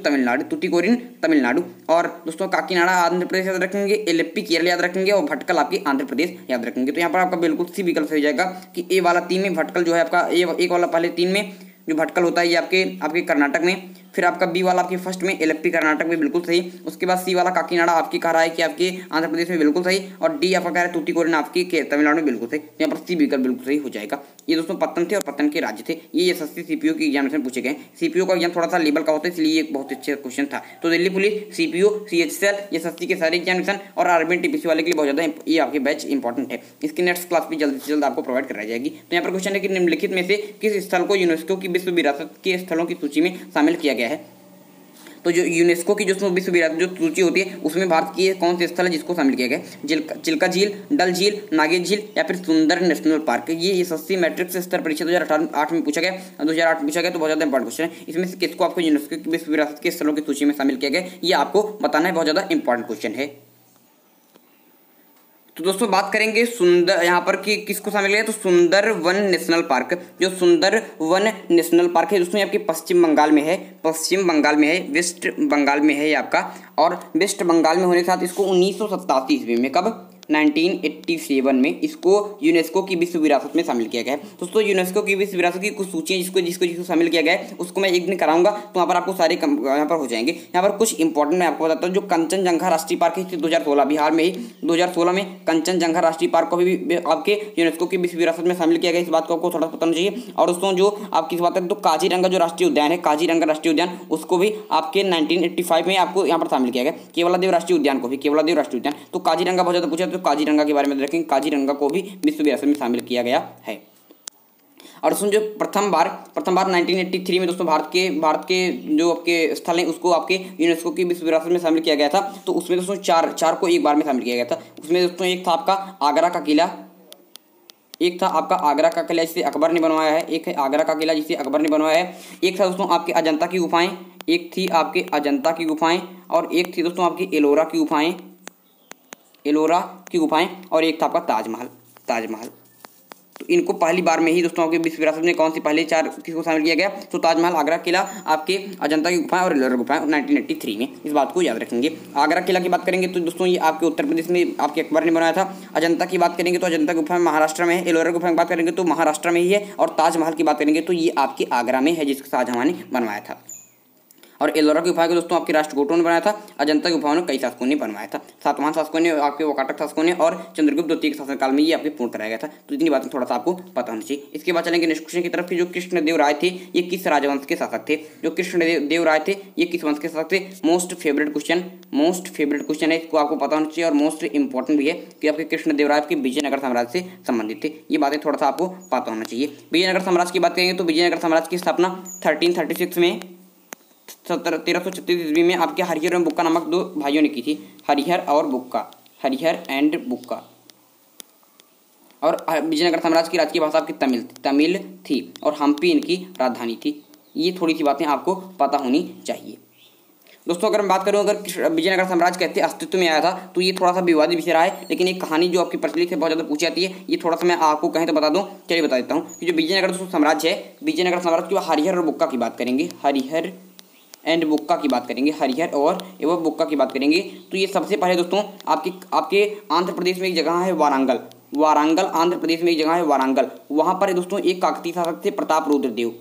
तमिलनाडु। और दोस्तों काकीनाडा आंध्र प्रदेश याद रखेंगे, एलेप्पी केरल याद रखेंगे और भटकल आपकी आंध्र प्रदेश याद रखेंगे। तो यहाँ पर आपका बिल्कुल सी विकल्प हो जाएगा कि ए वाला 3 में भटकल जो है आपका एक वाला पहले 3 में जो भटकल होता है ये आपके कर्नाटक में, फिर आपका बी वाला आपके फर्स्ट में एलेप्पी कर्नाटक में बिल्कुल सही। उसके बाद सी वाला काकीनाडा आपकी कह रहा है कि आपके आंध्र प्रदेश में बिल्कुल सही। और डी आपका कह रहा है तूतीकोरिन आपकी तमिलनाडु में बिल्कुल सही। यहाँ पर सी विकल्प बिल्कुल सही हो जाएगा। ये दोस्तों पतन थे और पतन के राज्य थे। ये एसएससी सीपीओ की एग्जामिनेशन पूछे गए। सीपीओ का एग्जाम थोड़ा सा लेवल का होता है, इसलिए एक बहुत अच्छा क्वेश्चन था। तो Delhi police, CPO, CHSL, SSC के सारे एग्जामिनेशन और आर्मी टीपीसी वाले के लिए बहुत ज्यादा ये आपके बैच इंपॉर्टेंट है। इसकी नेक्स्ट क्लास भी जल्द से जल्द आपको प्रोवाइड कराई जाएगी। तो यहाँ पर क्वेश्चन है कि निम्नलिखित में से किस स्थल को यूनेस्को की विश्व विरासत के स्थलों की सूची में शामिल किया गया है। तो जो यूनेस्को की जो विश्व विरासत जो सूची होती है उसमें भारत की कौन से स्थल है जिसको शामिल किया गया। चिल्का झील, डल झील, नागेर झील या फिर सुंदर नेशनल पार्क। ये एसएससी मैट्रिक्स स्तर परीक्षा 2008 में पूछा गया, 2008 में पूछा गया। तो बहुत ज्यादा इंपॉर्टेंट क्वेश्चन है। इसमें से किसको आपको यूनेस्को की विश्व विरासत के स्थलों की सूची में शामिल किया गया ये आपको बताना है। बहुत ज्यादा इंपॉर्टेंट क्वेश्चन है। तो दोस्तों बात करेंगे सुंदर यहाँ पर कि किसको शामिल किया। तो सुंदर वन नेशनल पार्क, जो सुंदर वन नेशनल पार्क है दोस्तों ये आपके पश्चिम बंगाल में है। पश्चिम बंगाल में है, वेस्ट बंगाल में है ये आपका। और वेस्ट बंगाल में होने के साथ इसको 1987 ईस्वी में, कब 1987 में इसको यूनेस्को की विश्व विरासत में शामिल किया गया है। दोस्तों यूनेस्को की विश्व विरासत की कुछ सूचियां जिसको शामिल किया गया है उसको मैं एक दिन कराऊंगा, तो वहाँ पर आपको सारे यहाँ पर हो जाएंगे। यहाँ पर कुछ इंपॉर्टेंट मैं आपको बताता हूँ। जो कंचनजंगा राष्ट्रीय पार्क है 2016 बिहार में ही 2016 में कंचनजंगा राष्ट्रीय पार्क को भी आपके यूनेस्को की विश्व विरासत में शामिल किया गया। इस बात को आपको थोड़ा पता होना चाहिए। और दोस्तों जो आपकी बात है तो काजीरंगा जो राष्ट्रीय उद्यान है, काजीरंगा राष्ट्रीय उद्यान, उसको भी आपके 1985 में आपको यहाँ पर शामिल किया गया। केवलादेव राष्ट्रीय उद्यान को भी, केवलादेव राष्ट्रीय उद्यान। तो काजीरंगा बहुत ज्यादा पूछा तो काजीरंगा के बारे में देखेंगे। काजीरंगा को भी विश्व विरासत में शामिल किया गया है। और दोस्तों जो प्रथम बार 1983 में दोस्तों भारत के जो आपके स्थल हैं उसको आपके यूनेस्को की विश्व विरासत में शामिल किया गया था। तो उसमें दोस्तों चार को एक बार में शामिल किया गया था। उसमें दोस्तों एक था आपका आगरा का किला, एक था आपका आगरा का किला जिसे अकबर ने बनवाया है, एक है आगरा का किला जिसे अकबर ने बनवाया है, एक था दोस्तों आपके अजंता की गुफाएं, एक थी आपके अजंता की गुफाएं, और एक थी दोस्तों आपकी एलोरा की गुफाएं, एलोरा की गुफाएं, और एक था आपका ताजमहल। तो इनको पहली बार में ही दोस्तों आपके विश्व विरासत में कौन सी पहले चार किसको शामिल किया गया। तो ताजमहल, आगरा किला, आपके अजंता की गुफाएं और एलोरा गुफाएं 1983 में। इस बात को याद रखेंगे। आगरा किला की बात करेंगे तो दोस्तों ये आपके उत्तर प्रदेश में आपके अकबर ने बनाया था। अजंता की बात करेंगे तो अजंता गुफा महाराष्ट्र में है। एलोरा गुफा की बात करेंगे तो महाराष्ट्र में ही है। और ताजमहल की बात करेंगे तो ये आपके आगरा में है जिसको शाहजहां ने बनवाया था। और एलोरा की गुफा को दोस्तों आपके राष्ट्रकूटों ने बनाया था। अजंता की गुफाओं ने कई शासकों ने बनवाया था। सातवाहन शासकों ने, आपके वाकाटक शासकों ने, और चंद्रगुप्त द्वितीय के शासनकाल में ये आपके पूर्ण कराया गया था। तो इतनी बातें थोड़ा सा आपको पता होनी चाहिए। इसके बाद चलेंगे नेक्स्ट क्वेश्चन की तरफ कि जो कृष्णदेव राय थे ये किस राजवंश के शासक थे। जो कृष्णदेव राय थे ये किस वंश के शासक थे। मोस्ट फेवरेट क्वेश्चन है, इसको आपको पता होना चाहिए। और मोस्ट इंपॉर्टेंट भी है कि आपके कृष्णदेव राय के विजयनगर साम्राज्य से संबंधित थे। ये बातें थोड़ा सा आपको पता होना चाहिए। विजयनगर साम्राज्य की बात करेंगे तो विजयनगर साम्राज्य की स्थापना 1336 में 1336 ईस्वी में आपके हरिहर एवं बुक्का नामक दो भाइयों ने की थी। हरिहर एंड बुक्का। और विजयनगर साम्राज्य की राजकीय भाषा आपकी तमिल थी और हम्पी इनकी राजधानी थी। ये थोड़ी सी बातें आपको पता होनी चाहिए। दोस्तों अगर मैं बात करूं, अगर विजयनगर साम्राज्य कैसे अस्तित्व में आया था तो ये थोड़ा सा विवादित विषय रहा है। लेकिन एक कहानी जो आपकी प्रचलित है, बहुत ज़्यादा पूछी जाती है, ये थोड़ा सा मैं आपको कहें तो बता दूं। चलिए बता देता हूँ कि जो विजयनगर दोस्तों साम्राज्य है, विजयनगर साम्राज्य की हरिहर और बुक्का की बात करेंगे, हरिहर एंड बुक्का की बात करेंगे, हरिहर और एवं बुक्का की बात करेंगे। तो ये सबसे पहले दोस्तों आपके आंध्र प्रदेश में एक जगह है वारंगल, आंध्र प्रदेश में एक जगह है वारंगल। वहाँ पर दोस्तों एक काकतीय शासक थे प्रताप रुद्रदेव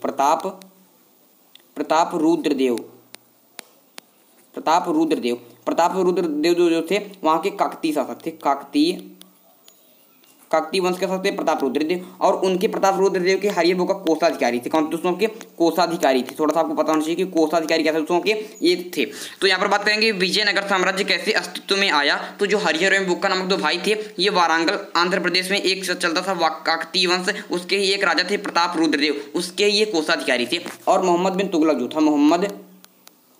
जो थे वहाँ के काकतीय शासक थे। काकतीय वंश के शासक थे प्रताप रुद्रदेव। और उनके प्रताप रुद्रदेव के हरिहर बुक्का कोषाधिकारी थे। कौन दोस्तों आपके कोषाधिकारी थे। थोड़ा सा आपको पता होना चाहिए कि कोषाधिकारी क्या थे दोस्तों के ये थे। तो यहाँ पर बात करेंगे विजयनगर साम्राज्य कैसे अस्तित्व में आया। तो जो हरिहर एवं बुक्का नामक दो भाई थे, ये वारंगल आंध्र प्रदेश में एक चलता था काकतीय वंश, उसके ही एक राजा थे प्रताप रुद्रदेव, उसके ये कोषाधिकारी थे। और मोहम्मद बिन तुगलक जो था, मोहम्मद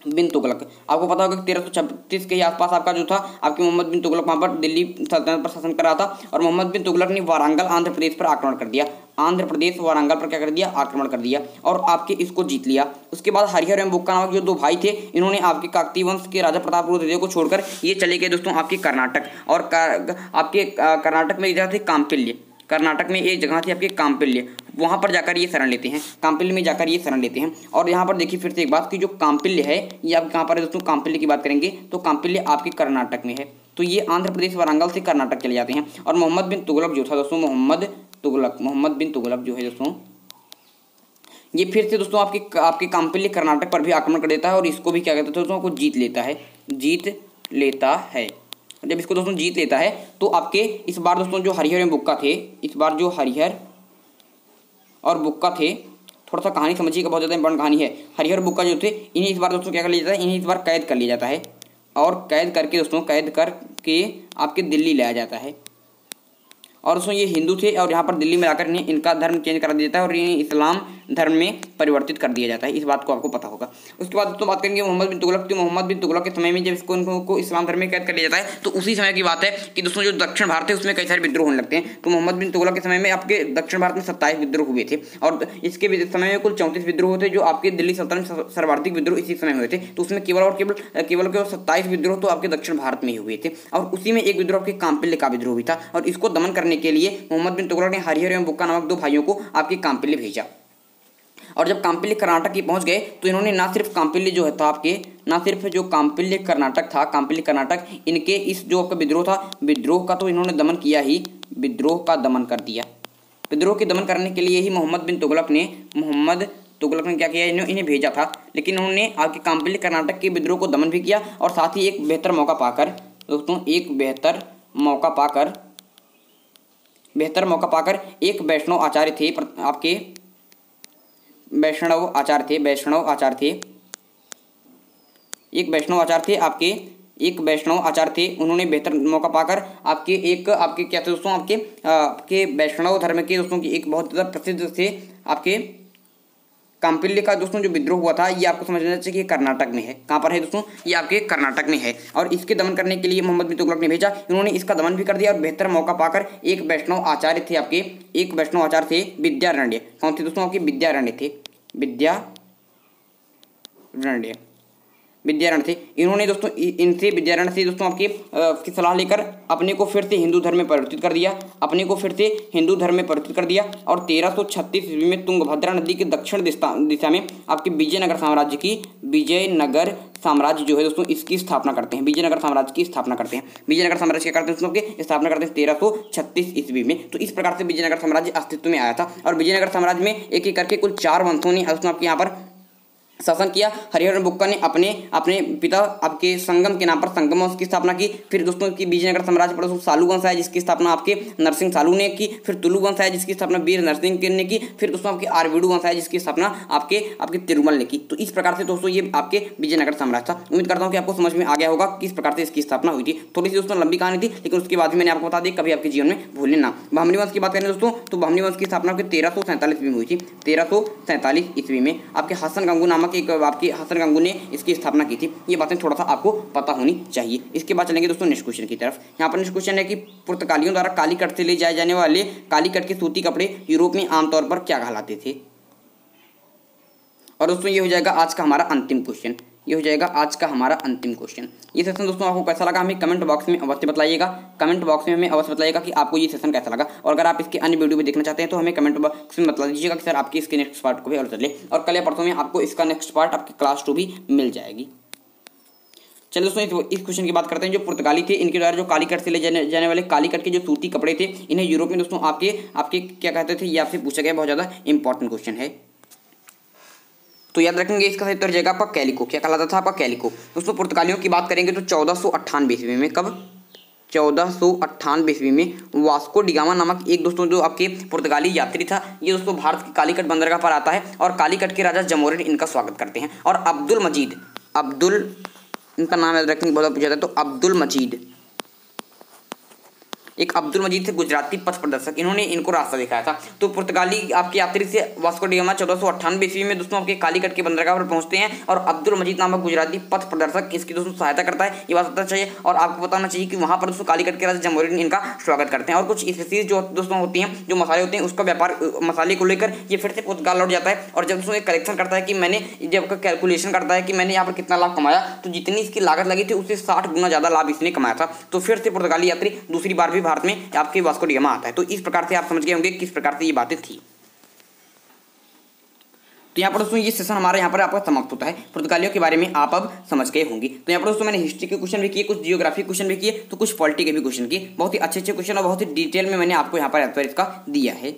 बिन तुगलक, आपको पता होगा कि 1336 के आसपास आपका जो था आपके मोहम्मद बिन तुगलक वहाँ पर दिल्ली सल्तनत पर शासन कर रहा था। और मोहम्मद बिन तुगलक ने वारंगल आंध्र प्रदेश पर आक्रमण कर दिया। आंध्र प्रदेश वारंगल पर क्या कर दिया, आक्रमण कर दिया और आपके इसको जीत लिया। उसके बाद हरिहर एवं बुक्का नामक जो दो भाई थे, इन्होंने आपके काकतीय वंश के राजा प्रताप रुद्रदेव को छोड़कर ये चले गए दोस्तों आपके कर्नाटक। और आपके कर्नाटक में एक जगह थी काम्पिल्य, कर्नाटक में एक जगह थी आपके काम्पिल्य, वहाँ पर जाकर ये शरण लेते हैं, काम्पिल्य में जाकर ये शरण लेते हैं। और यहाँ पर देखिए फिर से एक बात कि जो काम्पिल्य है ये आप कहाँ पर है दोस्तों, काम्पिल्य की बात करेंगे तो काम्पिल्य आपके कर्नाटक में है। तो ये आंध्र प्रदेश वारंगल से कर्नाटक चले जाते हैं। और मोहम्मद बिन तुगलक जो था दोस्तों, मोहम्मद बिन तुगलक जो है दोस्तों, ये फिर से दोस्तों आपके काम्पिल्य कर्नाटक पर भी आक्रमण कर देता है और इसको भी क्या कहते हैं दोस्तों, को जीत लेता है। जब इसको दोस्तों जीत लेता है तो आपके इस बार दोस्तों जो हरिहर एवं बुक्का थे, इस बार जो हरिहर और बुक्का थे, थोड़ा सा कहानी समझिएगा, बहुत ज़्यादा इंपॉर्टेंट कहानी है। हरिहर और बुक्का जो थे, इन्हें इस बार दोस्तों क्या कर लिया जाता है, इन्हें इस बार कैद कर लिया जाता है और कैद करके आपके दिल्ली लाया जाता है। और दोस्तों ये हिंदू थे और यहाँ पर दिल्ली में लाकर इन्हें इनका धर्म चेंज करा दिया जाता है और इन्हें इस्लाम धर्म में परिवर्तित कर दिया जाता है। इस बात को आपको पता होगा। उसके बाद दोस्तों बात करेंगे मोहम्मद बिन तुगलक। तो मोहम्मद बिन तुगलक के समय में जब इनको इस्लाम धर्म में कैद कर लिया जाता है तो उसी समय की बात है कि दोस्तों जो दक्षिण भारत है उसमें कई सारे विद्रोह होने लगते हैं। तो मोहम्मद बिन तुगलक के समय में आपके दक्षिण भारत में 27 विद्रोह हुए थे और इसके समय में कुल 34 विद्रोह थे जो आपके दिल्ली सल्तनत सर्वाधिक विद्रोह इसी समय हुए थे। तो उसमें केवल 27 विद्रोह तो आपके दक्षिण भारत में ही हुए थे और उसी में एक विद्रोह के काम्पिल्य का विद्रोह भी था और इसको दमन करने के लिए मोहम्मद बिन तुगलक ने हरिहर एवं बुक्का नामक 2 भाइयों को आपके काम्पिल्य भेजा। और जब काम्पिल्य कर्नाटक की पहुंच गए तो इन्होंने ना सिर्फ काम्पिल्य जो था आपके, ना सिर्फ जो काम्पिल्य कर्नाटक था, काम्पिल्य कर्नाटक, इनके इस जो आपका विद्रोह था, विद्रोह का तो इन्होंने दमन किया ही, विद्रोह का दमन कर दिया। विद्रोह के दमन करने के लिए ही मोहम्मद तुगलक ने क्या किया, इन्हें भेजा था। लेकिन उन्होंने आपके काम्पिल्य कर्नाटक के विद्रोह को दमन भी किया और साथ ही एक बेहतर मौका पाकर एक वैष्णव आचार्य थे आपके, वैष्णव आचार्य थे, उन्होंने बेहतर मौका पाकर आपके क्या थे दोस्तों, आपके वैष्णव धर्म के दोस्तों की एक बहुत ज़्यादा प्रसिद्ध थे आपके काम्पिल्य का दोस्तों जो विद्रोह हुआ था, ये आपको समझना चाहिए कि कर्नाटक में है। कहाँ पर है दोस्तों, ये आपके कर्नाटक में है और इसके दमन करने के लिए मोहम्मद बिन तुगलक ने भेजा। इन्होंने इसका दमन भी कर दिया और बेहतर मौका पाकर एक वैष्णव आचार्य थे विद्यारण्य। कौन थे दोस्तों, आपके विद्यारण्य थे, विद्यारण्य थे। इन्होंने दोस्तों विद्यारण्य से दोस्तों आपकी सलाह लेकर अपने को फिर से हिंदू धर्म में परिवर्तित कर दिया और 1336 ईस्वी में तुंगभद्रा नदी के दक्षिण दिशा में आपके विजयनगर साम्राज्य जो है दोस्तों इसकी स्थापना करते हैं। विजयनगर साम्राज्य की स्थापना करते हैं। विजयनगर साम्राज्य क्या करते हैं दोस्तों, की स्थापना करते हैं 1336 ईस्वी में। तो इस प्रकार से विजयनगर साम्राज्य अस्तित्व में आया था और विजयनगर साम्राज्य में एक एक करके कुल 4 वंशों ने दोस्तों आपके यहाँ पर शासन किया। हरिहर बुक्का ने अपने पिता आपके संगम के नाम पर संगम वंश की स्थापना की। फिर दोस्तों की विजयनगर साम्राज्य पर सालू वंश है जिसकी स्थापना आपके नरसिंह सालू ने की। फिर तुलु वंश है जिसकी स्थापना वीर नरसिंह ने की। फिर दोस्तों आपके आरवीडू वंश है जिसकी स्थापना आपके तिरुमल ने की। तो इस प्रकार से दोस्तों ये आपके विजयनगर साम्राज्य था। उम्मीद करता हूँ कि आपको समझ में आ गया होगा किस प्रकार से इसकी स्थापना हुई थी। थोड़ी सी दोस्तों लंबी कहानी थी लेकिन उसके बाद मैंने आपको बता दी, कभी आपके जीवन में भूलने ना। बहमनी वंश की बात करें दोस्तों तो बहमनी वंश की स्थापना 1347 ईस्वी में हुई थी। 1347 ईस्वी में आपके हसन गंगू नामक एक गंगू ने इसकी स्थापना की थी। ये बातें थोड़ा सा आपको पता होनी चाहिए। इसके बाद चलेंगे दोस्तों नेक्स्ट क्वेश्चन की तरफ। यहाँ पर नेक्स्ट क्वेश्चन है कि पुर्तगालियों द्वारा कालीकट से ले जाए जाने वाले कालीकट के सूती कपड़े यूरोप में आमतौर पर क्या कहलाते थे। और दोस्तों ये हो जाएगा आज का हमारा अंतिम क्वेश्चन। ये सेशन दोस्तों आपको कैसा लगा हमें कमेंट बॉक्स में अवश्य बताइएगा। कि आपको ये सेशन कैसा लगा और अगर आप इसके अन्य वीडियो भी देखना चाहते हैं तो हमें कमेंट बॉक्स में बता दीजिएगा कि सर आपके इसके नेक्स्ट पार्ट को भी और चले। और कल या परसों में आपको इसका नेक्स्ट पार्ट आपकी क्लास 2 भी मिल जाएगी। चलिए दोस्तों इस क्वेश्चन की बात करते हैं। जो पुर्तगाली थे इनके द्वारा जो कालीकट से ले जाने वाले कालीकट के जो सूती कपड़े थे इन्हें यूरोप में दोस्तों आपके क्या कहते थे, ये आपसे पूछा गया, बहुत ज़्यादा इंपॉर्टेंट क्वेश्चन है। तो याद रखेंगे इसका सही उत्तर हो जाएगा आपका कैलिको। क्या कहलाता था आपका कैलिको। दोस्तों पुर्तगालियों की बात करेंगे तो 1498 ईस्वी में, कब 1498 ईस्वी में वास्को डिगामा नामक एक दोस्तों जो आपके पुर्तगाली यात्री था, ये दोस्तों भारत के कालीकट बंदरगाह पर आता है और कालीकट के राजा जमोरिन इनका स्वागत करते हैं। और अब्दुल इनका नाम याद रखेंगे, बहुत पूछा था। तो अब्दुल मजीद थे गुजराती पथ प्रदर्शक, इन्होंने इनको रास्ता दिखाया था। तो पुर्तगाली आपके यात्री से वास्को डिगामा 1498 ईस्वी में दोस्तों आपके कालीकट के बंदरगाह पर पहुंचते हैं और अब्दुल मजीद नामक गुजराती पथ प्रदर्शक इसकी दोस्तों सहायता करता है। ये बात पता चाहिए और आपको बताना चाहिए कि वहां पर दोस्तों कालीकट के राजा जमोरिन इनका स्वागत करते हैं। और कुछ स्पीसीज जो दोस्तों होती हैं, जो मसाले होते हैं, उसका व्यापार मसाले को लेकर ये फिर से पुर्तगाल लौट जाता है। और जब दोस्तों एक कलेक्शन करता है कि मैंने जब कैलकुलेशन करता है कि मैंने यहाँ पर कितना लाभ कमाया, तो जितनी इसकी लागत लगी थी उससे 60 गुना ज़्यादा लाभ इसने कमाया था। तो फिर से पुर्तगाली यात्री दूसरी बार भी भारत में आपके वास्को डिगामा आता है। तो इस प्रकार से आप समझ गए होंगे किस प्रकार से ये बातें थी। तो यहाँ पर दोस्तों ये सेशन हमारा यहाँ पर आपका समाप्त होता है। पुर्तगालियों के बारे में आप अब समझ गए होंगे। तो यहाँ पर दोस्तों मैंने हिस्ट्री के क्वेश्चन भी किए, कुछ जियोग्राफी क्वेश्चन भी किए, तो कुछ पॉलिटी के भी क्वेश्चन किए। बहुत ही अच्छे क्वेश्चन और बहुत ही डिटेल में मैंने आपको यहाँ पर आंसर इसका दिया है।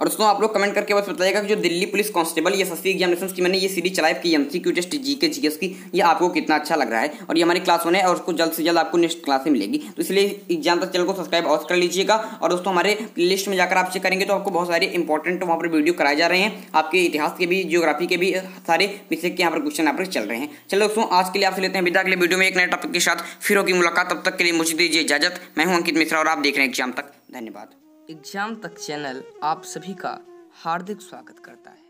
और दोस्तों आप लोग कमेंट करके बस बताइएगा कि जो दिल्ली पुलिस कांस्टेबल ये एसएससी एग्जामिनेशंस की मैंने ये सीरीज चलाई की एमसीक्यू टेस्ट जीके जीएस की, ये आपको कितना अच्छा लग रहा है। और ये हमारी क्लास 1 है और उसको जल्द से जल्द आपको नेक्स्ट क्लास में मिलेगी, तो इसलिए एग्जाम तक चैनल को सब्सक्राइब अवश्य कर लीजिएगा। और दोस्तों हमारे प्लेलिस्ट में जाकर आप चेक करेंगे तो आपको बहुत सारे इंपॉर्टेंट वहाँ पर वीडियो कराए जा रहे हैं, आपके इतिहास के भी, ज्योग्राफी के भी, सारे विषय के यहाँ पर क्वेश्चन यहाँ पर चल रहे हैं। चलो दोस्तों आज के लिए आपसे लेते हैं विदा, अगले वीडियो में एक नए टॉपिक के साथ फिर होगी मुलाकात। तब तक के लिए मुझे दीजिए इजाजत। मैं हूं अंकित मिश्रा और आप देख रहे हैं एग्जाम तक। धन्यवाद। एग्जाम तक चैनल आप सभी का हार्दिक स्वागत करता है।